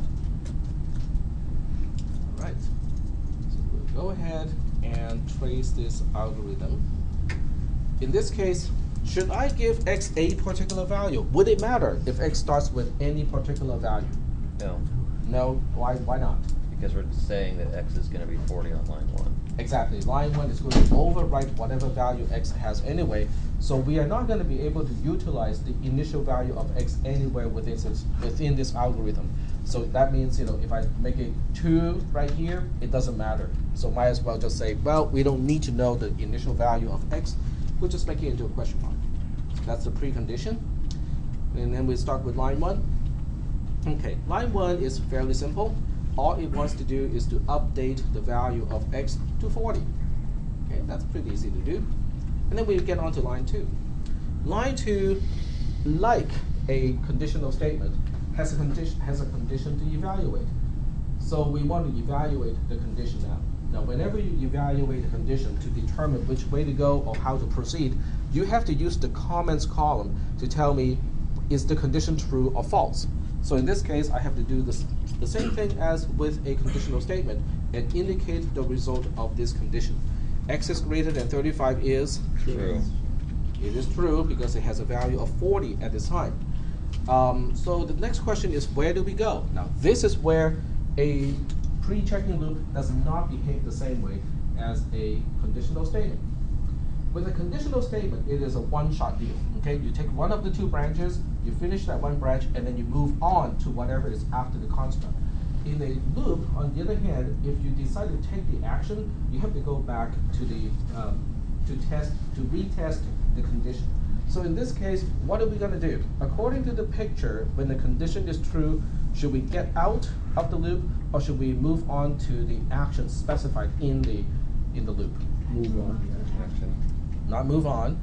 All right. So we'll go ahead and trace this algorithm. In this case, should I give x a particular value? Would it matter if x starts with any particular value? No, No. Why not? because we're saying that x is going to be 40 on line 1. Exactly. Line 1 is going to overwrite whatever value x has anyway, so we are not going to be able to utilize the initial value of x anywhere within this algorithm. So that means, if I make it 2 right here, it doesn't matter. So might as well just say, well, we don't need to know the initial value of x. We'll just make it into a question mark. So that's the precondition. And then we start with line 1. Okay, line 1 is fairly simple. All it wants to do is to update the value of x to 40. Okay, that's pretty easy to do. And then we get on to line 2. Line 2, like a conditional statement, has a condition to evaluate. So we want to evaluate the condition now. Now, whenever you evaluate a condition to determine which way to go or how to proceed, you have to use the comments column to tell me, is the condition true or false? So in this case, I have to do the same thing as with a conditional statement and indicate the result of this condition. X is greater than 35 is True. It is true because it has a value of 40 at this time. So the next question is, where do we go? Now, this is where a pre-checking loop does not behave the same way as a conditional statement. With a conditional statement, it is a one-shot deal. Okay, you take one of the 2 branches, you finish that one branch, and then you move on to whatever is after the construct. In a loop, on the other hand, if you decide to take the action, you have to go back to the to retest the condition. So in this case, what are we going to do? According to the picture, when the condition is true, should we get out of the loop, or should we move on to the action specified in the loop? Move on. Action. Not move on.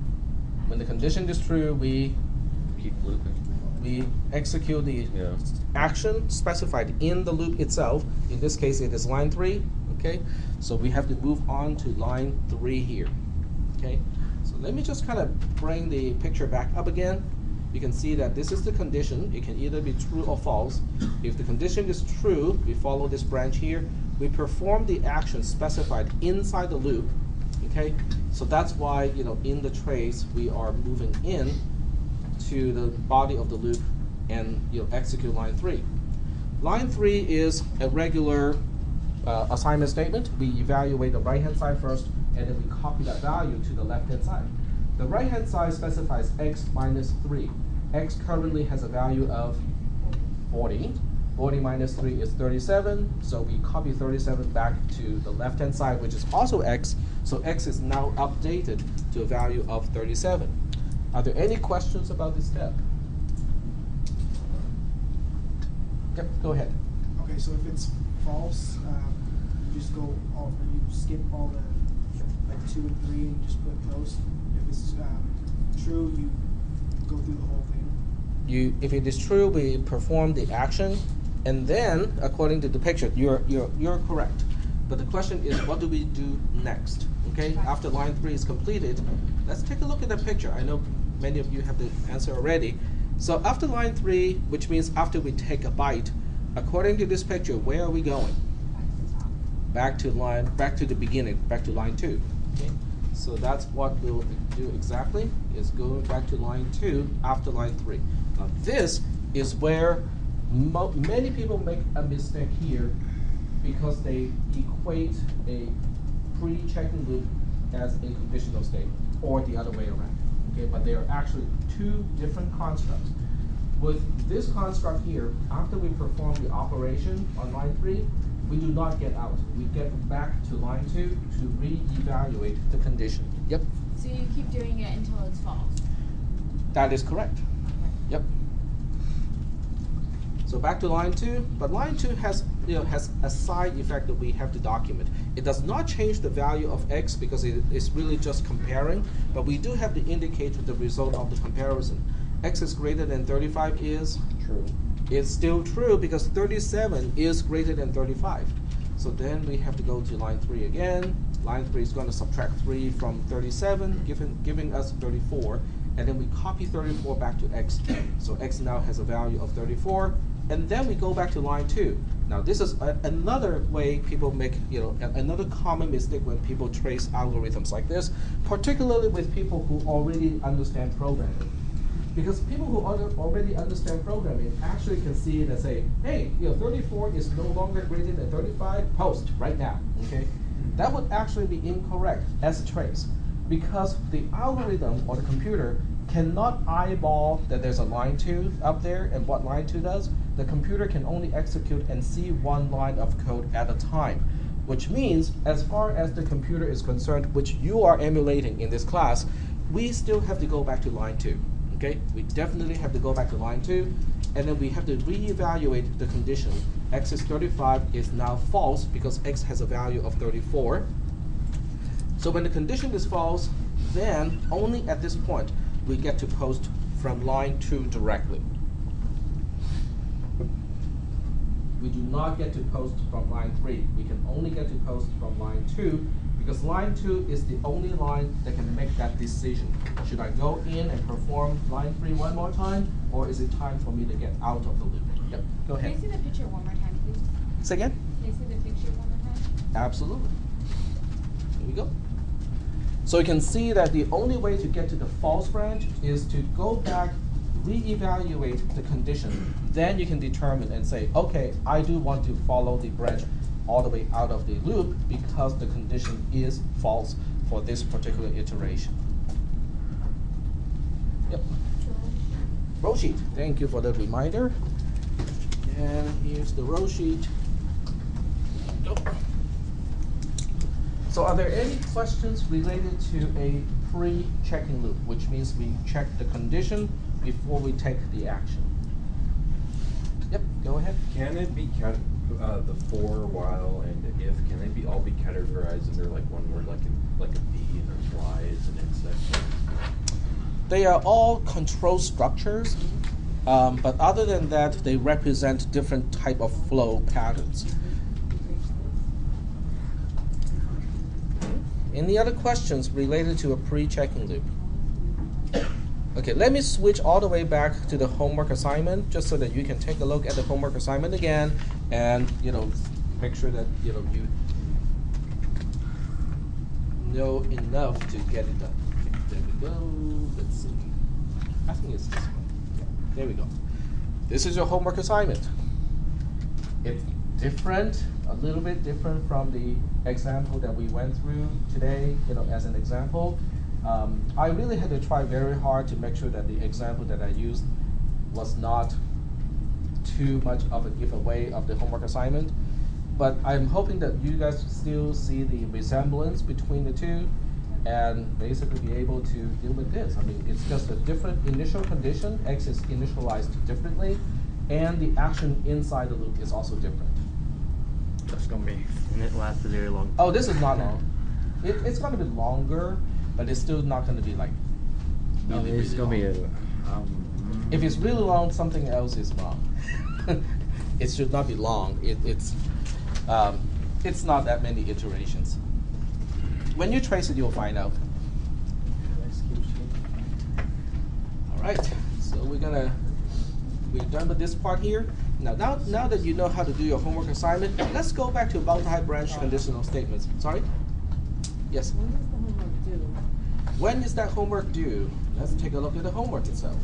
When the condition is true, we Keep looping. execute the Yeah. action specified in the loop itself. In this case, it is line 3. Okay, so we have to move on to line 3 here. Okay, so let me just kind of bring the picture back up again. You can see that this is the condition. It can either be true or false. If the condition is true, we follow this branch here. We perform the action specified inside the loop. Okay, so that's why, in the trace, we are moving in to the body of the loop and execute line 3. Line 3 is a regular assignment statement. We evaluate the right-hand side first, and then we copy that value to the left-hand side. The right-hand side specifies x minus 3. X currently has a value of 40. 40 minus 3 is 37, so we copy 37 back to the left-hand side, which is also x, so x is now updated to a value of 37. Are there any questions about this step? Yep, go ahead. Okay, so if it's false, you just go all, you skip all the like 2 and 3 and just put those. If it's true, you go through the whole thing. If it is true, we perform the action, and then according to the picture, you're correct. But the question is, what do we do next? Okay, after line 3 is completed, let's take a look at the picture. I know many of you have the answer already. So after line 3, which means after we take a byte, according to this picture, where are we going? Back to the beginning, back to line 2. Okay, so that's what we'll do exactly, is going back to line 2 after line 3. Now this is where Many people make a mistake here because they equate a pre-checking loop as a conditional statement, or the other way around. Okay, but they are actually two different constructs. With this construct here, after we perform the operation on line 3, we do not get out. We get back to line 2 to re-evaluate the condition. Yep. So you keep doing it until it's false. That is correct. Yep. So back to line 2, but line 2 has a side effect that we have to document. It does not change the value of x because it is really just comparing, but we do have to indicate the result of the comparison. X is greater than 35 is True. It's still true because 37 is greater than 35. So then we have to go to line 3 again. Line 3 is going to subtract 3 from 37, giving us 34. And then we copy 34 back to x. So x now has a value of 34. And then we go back to line 2. Now this is another way people make, another common mistake when people trace algorithms like this, particularly with people who already understand programming. Because people who already understand programming actually can see it and say, hey, 34 is no longer greater than 35, post right now, okay? That would actually be incorrect as a trace, because the algorithm or the computer cannot eyeball that there's a line 2 up there and what line 2 does. The computer can only execute and see one line of code at a time, which means as far as the computer is concerned, which you are emulating in this class, we still have to go back to line 2. Okay, we definitely have to go back to line 2, and then we have to reevaluate the condition. X is 35 is now false because x has a value of 34. So when the condition is false, then only at this point we get to post from line 2 directly. We do not get to post from line 3. We can only get to post from line 2 because line 2 is the only line that can make that decision. Should I go in and perform line 3 one more time, or is it time for me to get out of the loop? Yep, go ahead. Can you see the picture one more time, please? Say again? Can you see the picture one more time? Absolutely. Here we go. So you can see that the only way to get to the false branch is to go back, reevaluate the condition. Then you can determine and say, okay, I do want to follow the branch all the way out of the loop because the condition is false for this particular iteration. Yep. Row sheet. Thank you for the reminder. And here's the row sheet. Nope. So are there any questions related to a pre-checking loop, which means we check the condition before we take the action? Yep, go ahead. Can it be the for, while, and if, can they be all be categorized under like one word, like a bee, and a fly is an insect? They are all control structures, but other than that, they represent different type of flow patterns. Any other questions related to a pre-checking loop? Okay, let me switch all the way back to the homework assignment, just so that you can take a look at the homework assignment again, and make sure that you know enough to get it done. Okay, there we go. Let's see. I think it's this one. Yeah, there we go. This is your homework assignment. It's different, a little bit different from the example that we went through today. As an example. I really had to try very hard to make sure that the example that I used was not too much of a giveaway of the homework assignment. But I'm hoping that you guys still see the resemblance between the two and basically be able to deal with this. I mean, it's just a different initial condition. X is initialized differently, and the action inside the loop is also different. That's going to be. And it lasts a very long time. Oh, this is not long. It's going to be longer, but it's still not going to be like really, It's really going to long. be If it's really long, something else is wrong. It should not be long. It's not that many iterations. When you trace it, you'll find out. All right, so we're done with this part here. Now that you know how to do your homework assignment, let's go back to multi-branch conditional statements. Sorry? Yes? When is the homework due? When is that homework due? Let's take a look at the homework itself.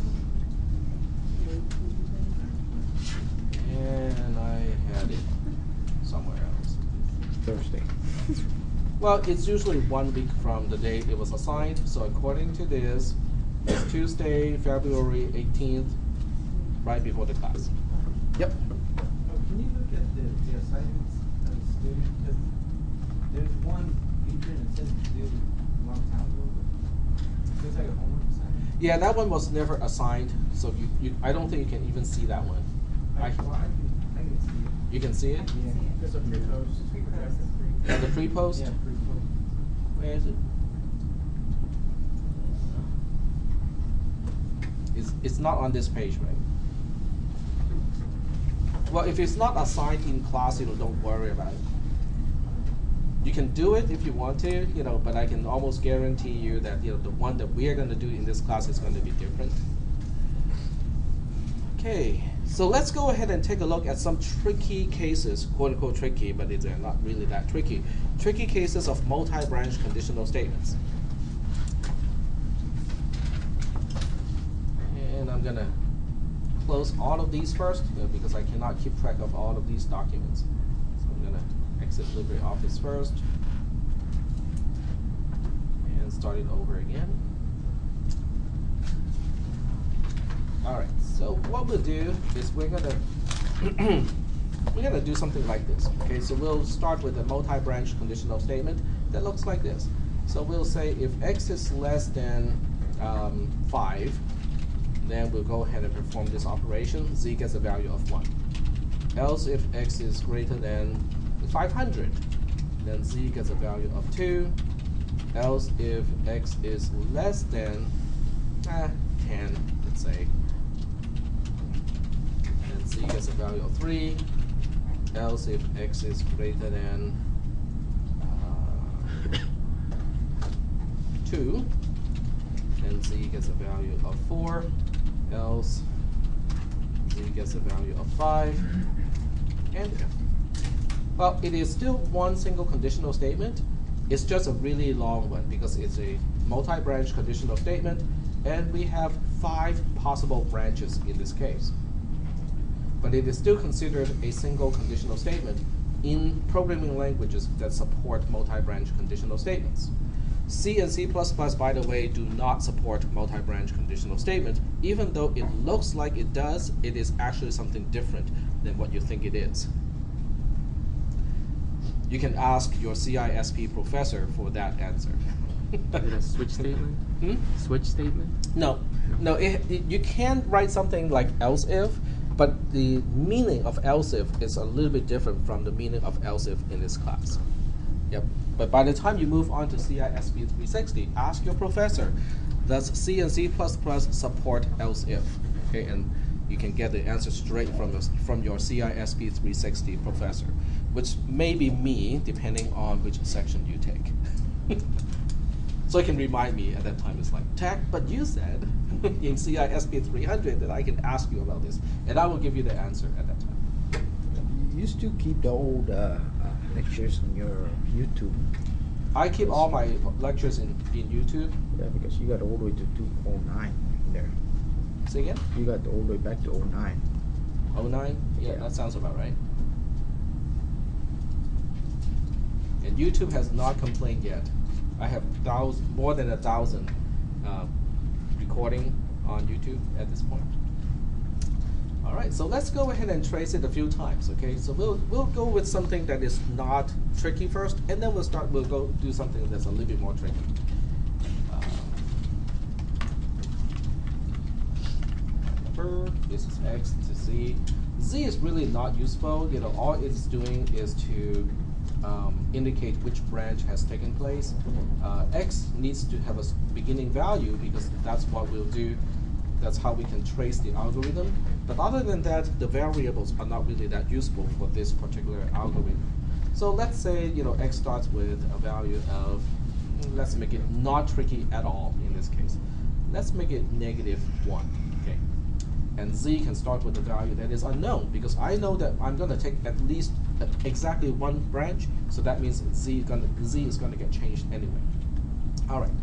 Well, it's usually 1 week from the day it was assigned. So according to this, it's Tuesday, February 18th, right before the class. Yep. Can you look at the assignments of the student? Because there's one feature and it says it's due a long time ago, but it feels like a homework assignment. Yeah, that one was never assigned, so I don't think you can even see that one. I can see it. You can see it? Yeah. There's a pre-post. And the pre-post? Yeah, pre-post. Where is it? It's not on this page, right? Well, if it's not assigned in class, don't worry about it. You can do it if you want to, but I can almost guarantee you that the one that we are going to do in this class is going to be different. Okay, so let's go ahead and take a look at some tricky cases, quote unquote tricky, but they're not really that tricky. Tricky cases of multi-branch conditional statements. And I'm gonna close all of these first because I cannot keep track of all of these documents. So I'm gonna exit LibreOffice first and start it over again. All right, so what we'll do is we're gonna do something like this. Okay, so we'll start with a multi-branch conditional statement that looks like this. So we'll say if x is less than 5, then we'll go ahead and perform this operation. Z gets a value of 1. Else if x is greater than 500, then Z gets a value of 2. Else if x is less than 10, let's say, then Z gets a value of 3. Else if x is greater than 2, then Z gets a value of 4. Else Z gets a value of 5, and if. Well, it is still one single conditional statement. It's just a really long one because it's a multi-branch conditional statement, and we have 5 possible branches in this case. But it is still considered a single conditional statement in programming languages that support multi-branch conditional statements. C and C++, by the way, do not support multi-branch conditional statements. Even though it looks like it does, it is actually something different than what you think it is. You can ask your CISP professor for that answer. Is it a switch statement? Switch statement? No. You can write something like else if, but the meaning of else if is a little bit different from the meaning of else if in this class. Yep. But by the time you move on to CISP 360, ask your professor, does C and C++ support else if? Okay, and you can get the answer straight from your CISP 360 professor, which may be me, depending on which section you take. So it can remind me at that time, it's like, Tech, but you said in CISP 300 that I can ask you about this, and I will give you the answer at that time. You used to keep the old lectures on your YouTube. I keep all my lectures in YouTube. Yeah, because you got all the way to 2009 in there. Say again? You got all the way back to 09. 09? Yeah, Yeah. that sounds about right. And YouTube has not complained yet. I have more than 1,000 recording on YouTube at this point. All right, so let's go ahead and trace it a few times. Okay, so we'll go with something that is not tricky first, and then we'll go do something that's a little bit more tricky. This is X to Z. Z is really not useful. All it's doing is to indicate which branch has taken place. X needs to have a beginning value because that's what we'll do. That's how we can trace the algorithm. But other than that, the variables are not really that useful for this particular algorithm. So let's say X starts with a value of, let's make it not tricky at all in this case. Let's make it -1. Okay. And Z can start with a value that is unknown because I know that I'm going to take at least exactly one branch, so that means Z is going to get changed anyway. All right,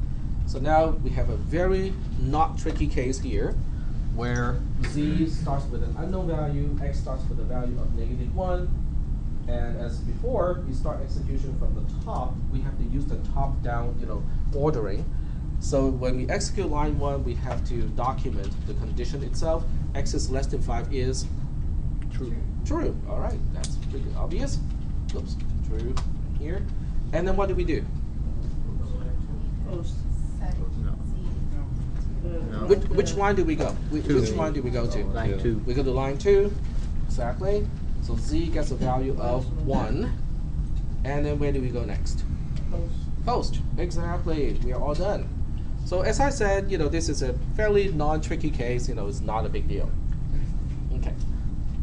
so now we have a very not tricky case here where Z starts with an unknown value, X starts with a value of -1, And as before, we start execution from the top. We have to use the top-down, ordering. So when we execute line 1, we have to document the condition itself. X is less than 5 is True. true. All right, that's pretty obvious. Oops, true here. And then what do we do? Post. Set No. Z. No. Which line do we go? Which Two. line do we go to? Line 2. We go to line 2, exactly. So Z gets a value of 1. And then where do we go next? Post, exactly. We are all done. So as I said, this is a fairly non-tricky case. It's not a big deal. Okay,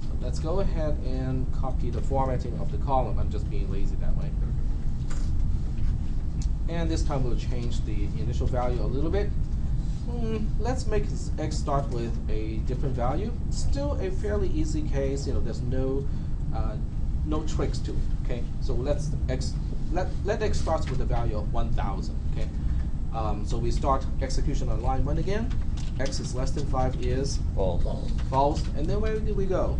so let's go ahead and copy the formatting of the column. I'm just being lazy that way. And this time we'll change the initial value a little bit. Let's make X start with a different value. Still a fairly easy case. There's no tricks to it. Okay, so let X start with a value of 1,000. Okay, so we start execution on line 1 again. X is less than 5 is False. false. And then where do we go?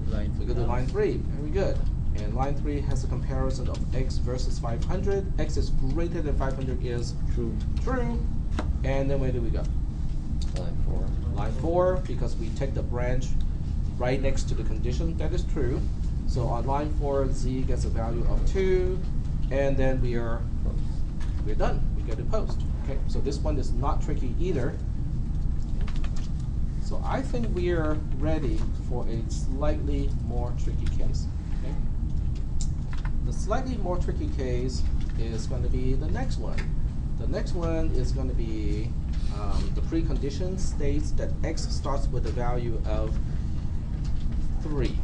Line We go to line 3. Very good. And line 3 has a comparison of X versus 500. X is greater than 500 is True. true. And then where do we go? Line 4. Line 4, because we take the branch right next to the condition that is true. So on line 4, Z gets a value of 2, and then we're done. We get a post. Okay, so this one is not tricky either. So I think we are ready for a slightly more tricky case. Okay? The slightly more tricky case is going to be the next one. The next one is going to be the precondition states that X starts with a value of 3.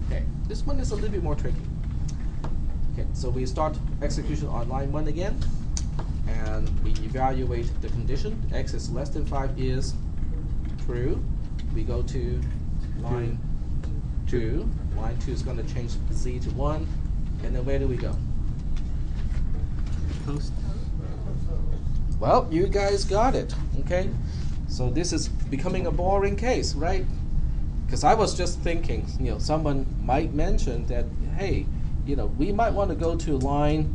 Okay, this one is a little bit more tricky. Okay, so we start execution on line 1 again, and we evaluate the condition. X is less than 5 is true. We go to line 2. Line 2 is going to change Z to 1, and then where do we go? Post. Well, you guys got it, okay? So this is becoming a boring case, right? Because I was just thinking, someone might mention that, hey, we might want to go to line,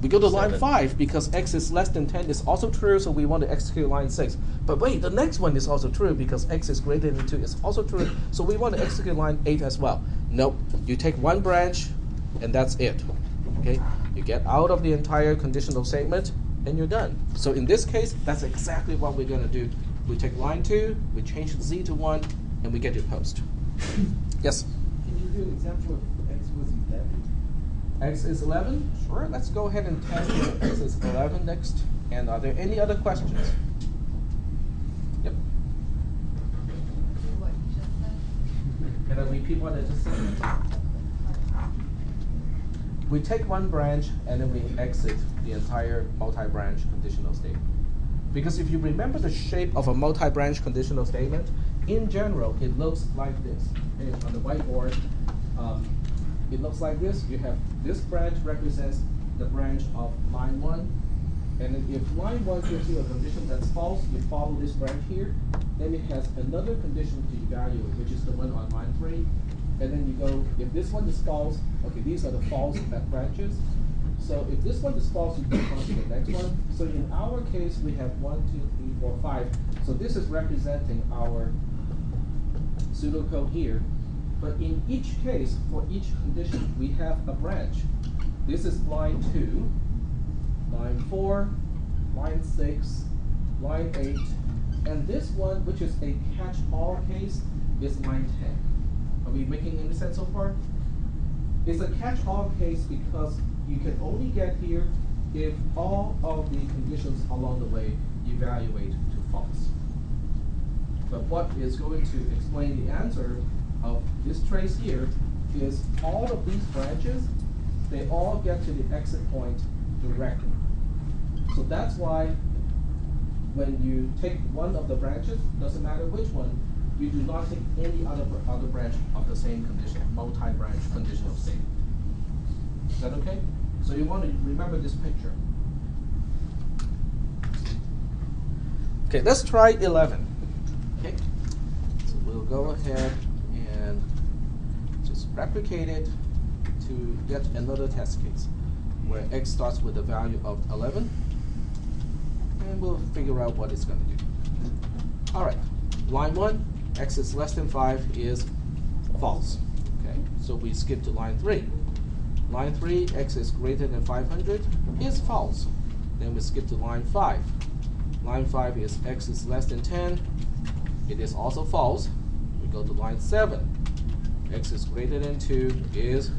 we go to line 5 because X is less than 10 is also true, so we want to execute line 6. But wait, the next one is also true because X is greater than 2 is also true, so we want to execute line 8 as well. Nope, you take one branch and that's it, okay? You get out of the entire conditional statement and you're done. So in this case, that's exactly what we're going to do. We take line 2, we change Z to 1, and we get your post. Yes? Can you do an example if X was 11? X is 11? Sure, let's go ahead and test if X is 11 next. And are there any other questions? Yep. What you just said. Can I repeat what I just said? We take one branch and then we exit the entire multi-branch conditional statement. Because if you remember the shape of a multi-branch conditional statement, in general, it looks like this. Okay, on the whiteboard, it looks like this. You have this branch represents the branch of line 1. And then if line 1 gives you a condition that's false, you follow this branch here. Then it has another condition to evaluate, which is the one on line 3. And then you go, if this one is false, okay, these are the false branches. So if this one is false, you move on to the next one. So in our case, we have 1, 2, 3, 4, 5. So this is representing our pseudocode here. But in each case, for each condition, we have a branch. This is line 2, line 4, line 6, line 8. And this one, which is a catch-all case, is line 10. Are we making any sense so far? It's a catch-all case because you can only get here if all of the conditions along the way evaluate to false. But what is going to explain the answer of this trace here is all of these branches, they all get to the exit point directly. So that's why when you take one of the branches, doesn't matter which one, you do not take any other branch of the same condition, multi-branch conditional statement. Is that okay? So you want to remember this picture. Okay, let's try 11. Okay, so we'll go ahead and just replicate it to get another test case where x starts with a value of 11, and we'll figure out what it's going to do. All right, line 1, x is less than 5 is false. Okay, so we skip to line 3. Line 3, x is greater than 500 is false. Then we skip to line 5. Line 5 is x is less than 10. It is also false. We go to line 7. X is greater than 2 is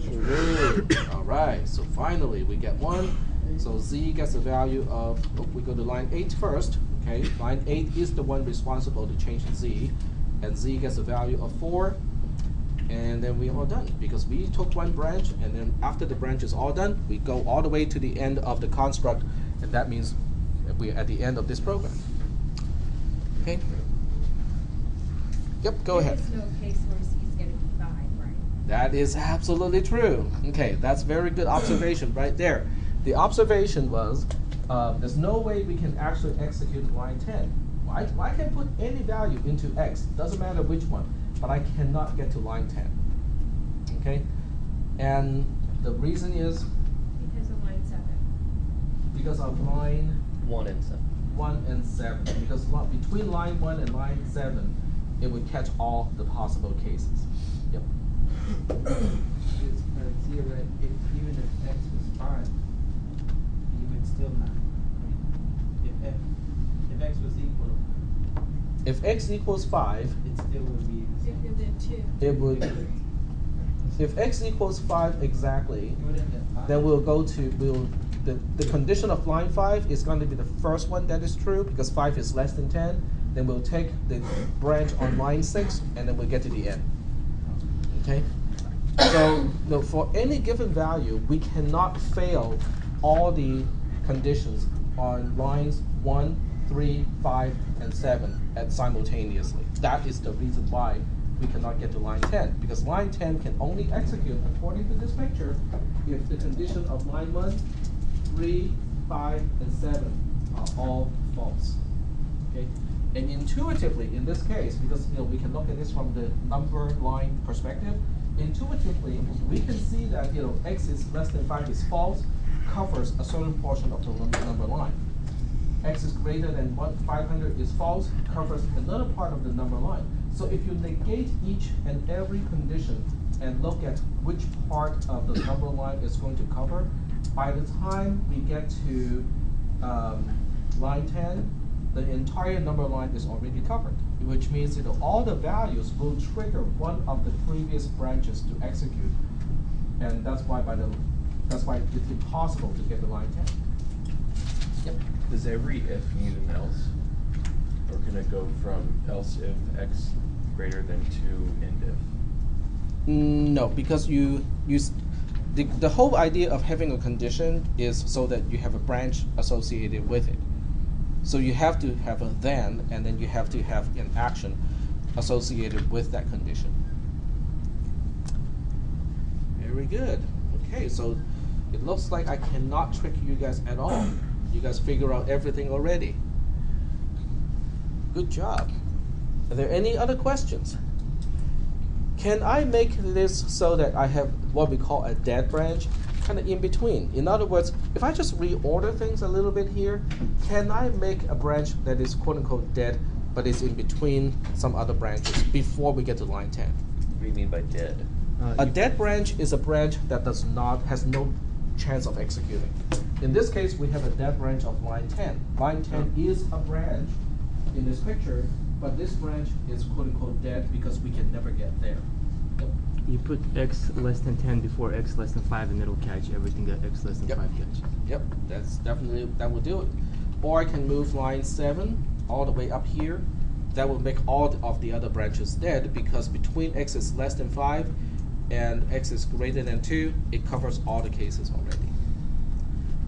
true. All right, so finally we get 1. So z gets a value of, we go to line 8 first. Okay, line 8 is the one responsible to change z. And z gets a value of 4. And then we are done because we took one branch, and then after the branch is all done, we go all the way to the end of the construct, and that means we're at the end of this program. Okay? Yep, go ahead. There is no case where z is going to be 5, right? That is absolutely true. Okay, that's very good observation right there. The observation was there's no way we can actually execute line 10. Why? I can put any value into x, doesn't matter which one, but I cannot get to line 10. Okay? And the reason is? Because of line 7. Because of line 1 and 7. 1 and 7. Because between line 1 and line 7, it would catch all the possible cases. Yep. It's theoretic. Even if x was 5, you would still not. I mean, if x was equal to 5, if x equals 5, it still would be the same. If you did 2. it would. If x equals 5 exactly, It would end at 5. then we'll go to the condition of line 5 is going to be the first one that is true because 5 is less than 10. Then we'll take the branch on line 6, and then we'll get to the end. Okay? So for any given value, we cannot fail all the conditions on lines 1, 3, 5, and 7 simultaneously. That is the reason why we cannot get to line 10, because line 10 can only execute, according to this picture, if the condition of line 1, 3, 5, and 7 are all false. Okay? And intuitively, in this case, because we can look at this from the number line perspective, intuitively we can see that x is less than 5 is false, covers a certain portion of the number line. X is greater than 500 is false, covers another part of the number line. So if you negate each and every condition and look at which part of the number line is going to cover, by the time we get to line 10, the entire number line is already covered, which means all the values will trigger one of the previous branches to execute, and that's why it's impossible to get the line 10. Yep. Does every if need an else? Or can it go from else if x greater than 2 and if? No, because the whole idea of having a condition is so that you have a branch associated with it. So you have to have a then, and then you have to have an action associated with that condition. Very good. Okay, so it looks like I cannot trick you guys at all. You guys figure out everything already. Good job. Are there any other questions? Can I make this so that I have what we call a dead branch, kind of in between? In other words, if I just reorder things a little bit here, can I make a branch that is quote unquote dead, but is in between some other branches before we get to line 10? What do you mean by dead? A dead branch is a branch that has no chance of executing. In this case, we have a dead branch of line 10. Line 10 is a branch in this picture, but this branch is quote unquote dead because we can never get there. Yep. You put x less than 10 before x less than 5 and it'll catch everything that x less than 5 catches. Yep, that will do it. Or I can move line 7 all the way up here. That will make all of the other branches dead because between x is less than 5 and x is greater than 2, it covers all the cases already.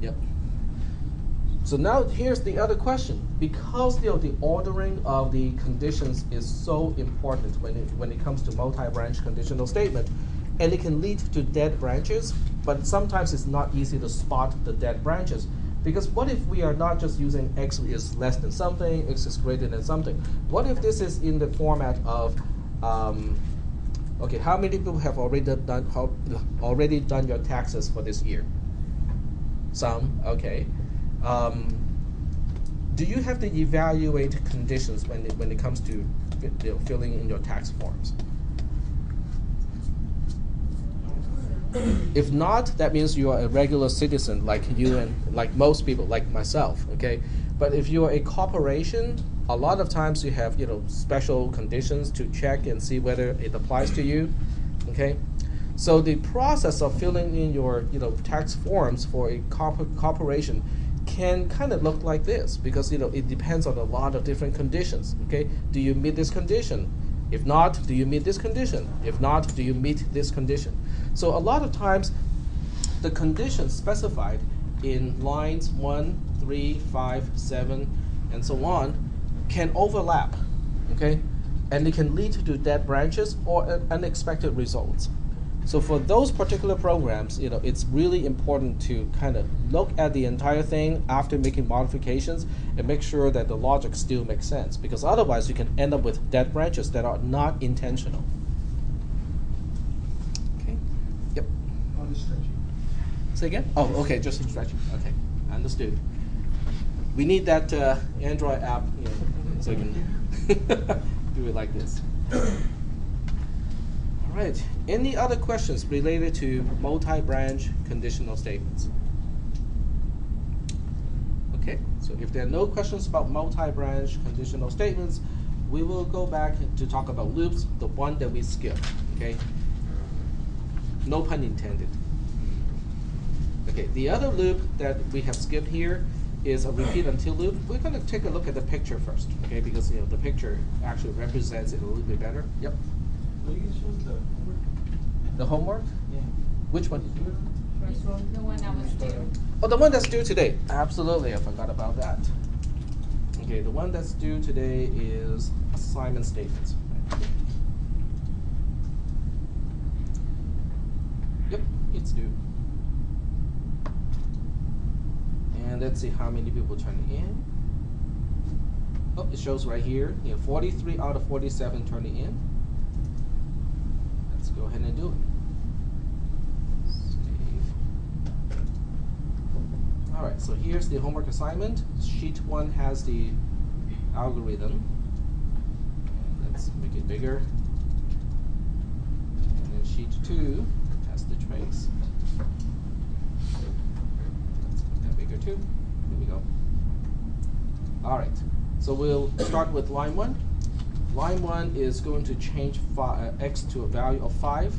Yep. So now here's the other question. Because the ordering of the conditions is so important when it comes to multi-branch conditional statement, and it can lead to dead branches, but sometimes it's not easy to spot the dead branches. Because what if we are not just using x is less than something, x is greater than something? What if this is in the format of Okay, how many people have already done your taxes for this year? Some, okay. Do you have to evaluate conditions when it comes to filling in your tax forms? If not, that means you are a regular citizen like you and like most people, like myself, okay? But if you are a corporation, a lot of times you have, special conditions to check and see whether it applies to you, okay? So the process of filling in your, tax forms for a corporation can kind of look like this because, it depends on a lot of different conditions, okay? Do you meet this condition? If not, do you meet this condition? If not, do you meet this condition? So a lot of times, the conditions specified in lines 1, 3, 5, 7, and so on can overlap, okay? And it can lead to dead branches or unexpected results. So for those particular programs, it's really important to kind of look at the entire thing after making modifications and make sure that the logic still makes sense, because otherwise you can end up with dead branches that are not intentional. Okay. Yep. On the stretching. Say again? Oh, okay, just stretching. Okay, understood. We need that Android app, so we can do it like this. All right. Any other questions related to multi-branch conditional statements? Okay, so if there are no questions about multi-branch conditional statements, we will go back to talk about loops, the one that we skipped, okay? No pun intended. Okay, the other loop that we have skipped here is a repeat until loop. We're going to take a look at the picture first, okay? Because the picture actually represents it a little bit better. Yep. So you can show the homework? The homework? Yeah. Which one? The one that was due. Oh, the one that's due today. Absolutely, I forgot about that. Okay, the one that's due today is assignment statements. Yep, it's due. And let's see how many people turning in. Oh, it shows right here. 43 out of 47 turning in. Let's go ahead and do it. All right, so here's the homework assignment. Sheet 1 has the algorithm. Let's make it bigger. And then sheet 2 has the trace. Let's make that bigger too. Here we go. All right, so we'll start with line 1. Line 1 is going to change x to a value of 5.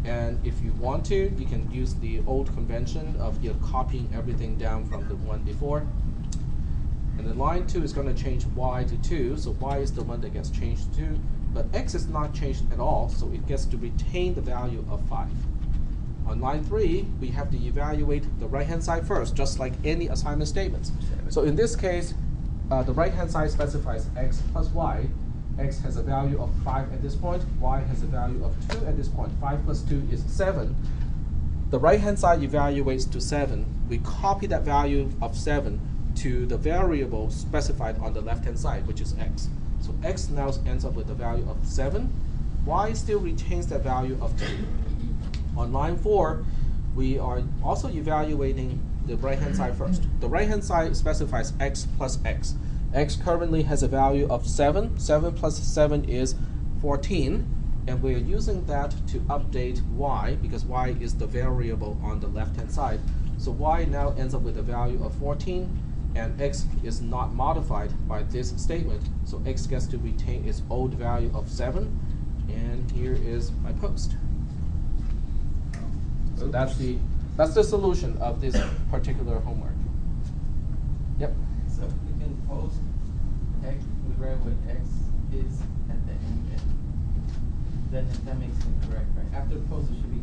And if you want to, you can use the old convention of copying everything down from the one before. And then line 2 is going to change y to 2, so y is the one that gets changed to 2. But x is not changed at all, so it gets to retain the value of 5. On line 3, we have to evaluate the right-hand side first, just like any assignment statements. So in this case, the right-hand side specifies x plus y. X has a value of 5 at this point, y has a value of 2 at this point. 5 plus 2 is 7. The right-hand side evaluates to 7. We copy that value of 7 to the variable specified on the left-hand side, which is x. So x now ends up with a value of 7. Y still retains that value of 2. On line 4, we are also evaluating the right-hand side first. The right-hand side specifies x plus x. X currently has a value of 7. 7 plus 7 is 14. And we're using that to update y, because y is the variable on the left-hand side. So y now ends up with a value of 14, and x is not modified by this statement. So x gets to retain its old value of 7. And here is my post. So that's the solution of this particular homework. Yep. So we can post x, we write what x is at the end, and then that makes it correct, right? After post, there should be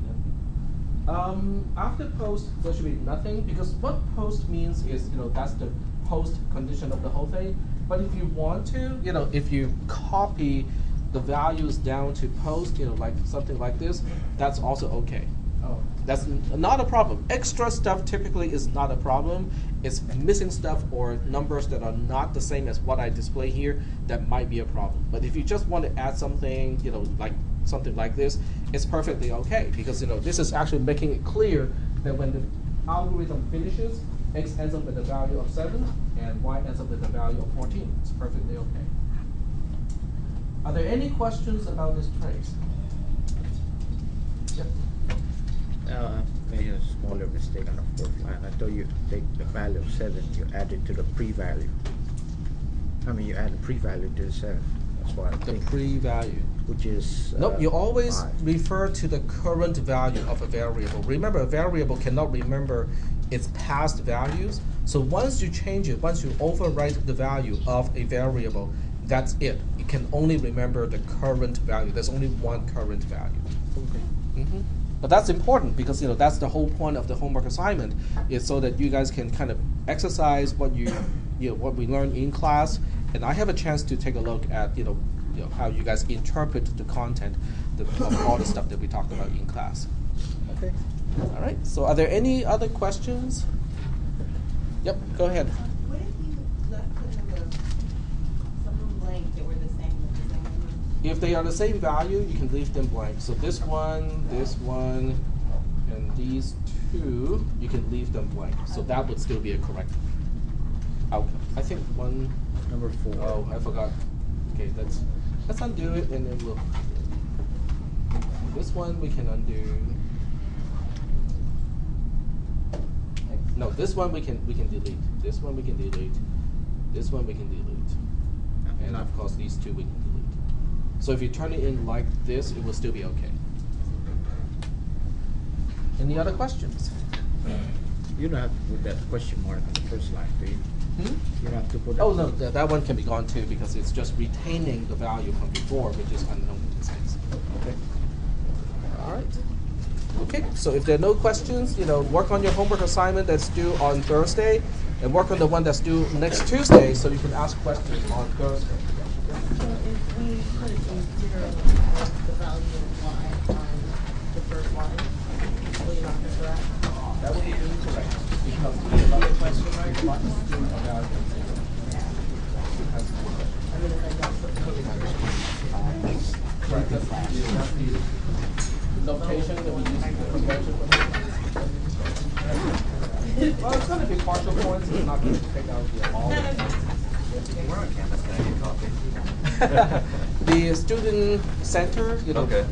nothing. After post, there should be nothing, because what post means is, that's the post condition of the whole thing. But if you want to, if you copy the values down to post, like something like this, that's also okay. Oh, that's not a problem. Extra stuff typically is not a problem. It's missing stuff or numbers that are not the same as what I display here that might be a problem. But if you just want to add something, like something like this, it's perfectly okay because this is actually making it clear that when the algorithm finishes, x ends up with a value of 7 and y ends up with a value of 14. It's perfectly okay. Are there any questions about this trace? Yep. Made a smaller mistake on the fourth line. I thought you take the value of 7, you add it to the pre-value. I mean, you add the pre-value to the 7. That's what I think. The pre-value. Which is nope, you always 5. refer to the current value of a variable. Remember, a variable cannot remember its past values. So once you change it, once you overwrite the value of a variable, that's it. It can only remember the current value. There's only one current value. Okay. Mm-hmm. But that's important because that's the whole point of the homework assignment, is so that you guys can kind of exercise what what we learned in class, and I have a chance to take a look at how you guys interpret the content of all the stuff that we talked about in class. Okay. All right. So are there any other questions? Yep. Go ahead. What if you left some of them blank that were the same with the same number? If they are the same value, you can leave them blank. So this one, and these two, you can leave them blank. So that would still be a correct outcome. I think one. Number 4. Oh, I forgot. Okay, let's undo it and then we'll. This one we can undo. No, this one we can delete. This one we can delete. This one we can delete. And of course these two we can delete. So if you turn it in like this, it will still be okay. Any other questions? You don't have to put that question mark on the first line, do you? Hmm? You don't have to put that. Oh no, that one can be gone too because it's just retaining the value from before, which is unknown in this case. Okay. All right. Okay, so if there are no questions, work on your homework assignment that's due on Thursday, and work on the one that's due next Tuesday, so you can ask questions on Thursday. So if we put in 0 as the value of y on the first line, will you not be correct? That would be incorrect because another question, right? What is due a value of 0? I mean, if I don't put the Right, that's the notation that we use for convention. Well, it's going to be partial points. It's not going to take out all. We're on campus, can I get coffee? The student center, Okay.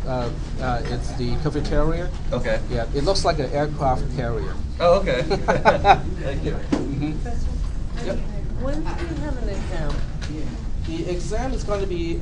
It's the cafeteria. Okay. Yeah, it looks like an aircraft carrier. Oh, okay. Thank you. Mm-hmm. Yep. When do we have an exam? The exam is going to be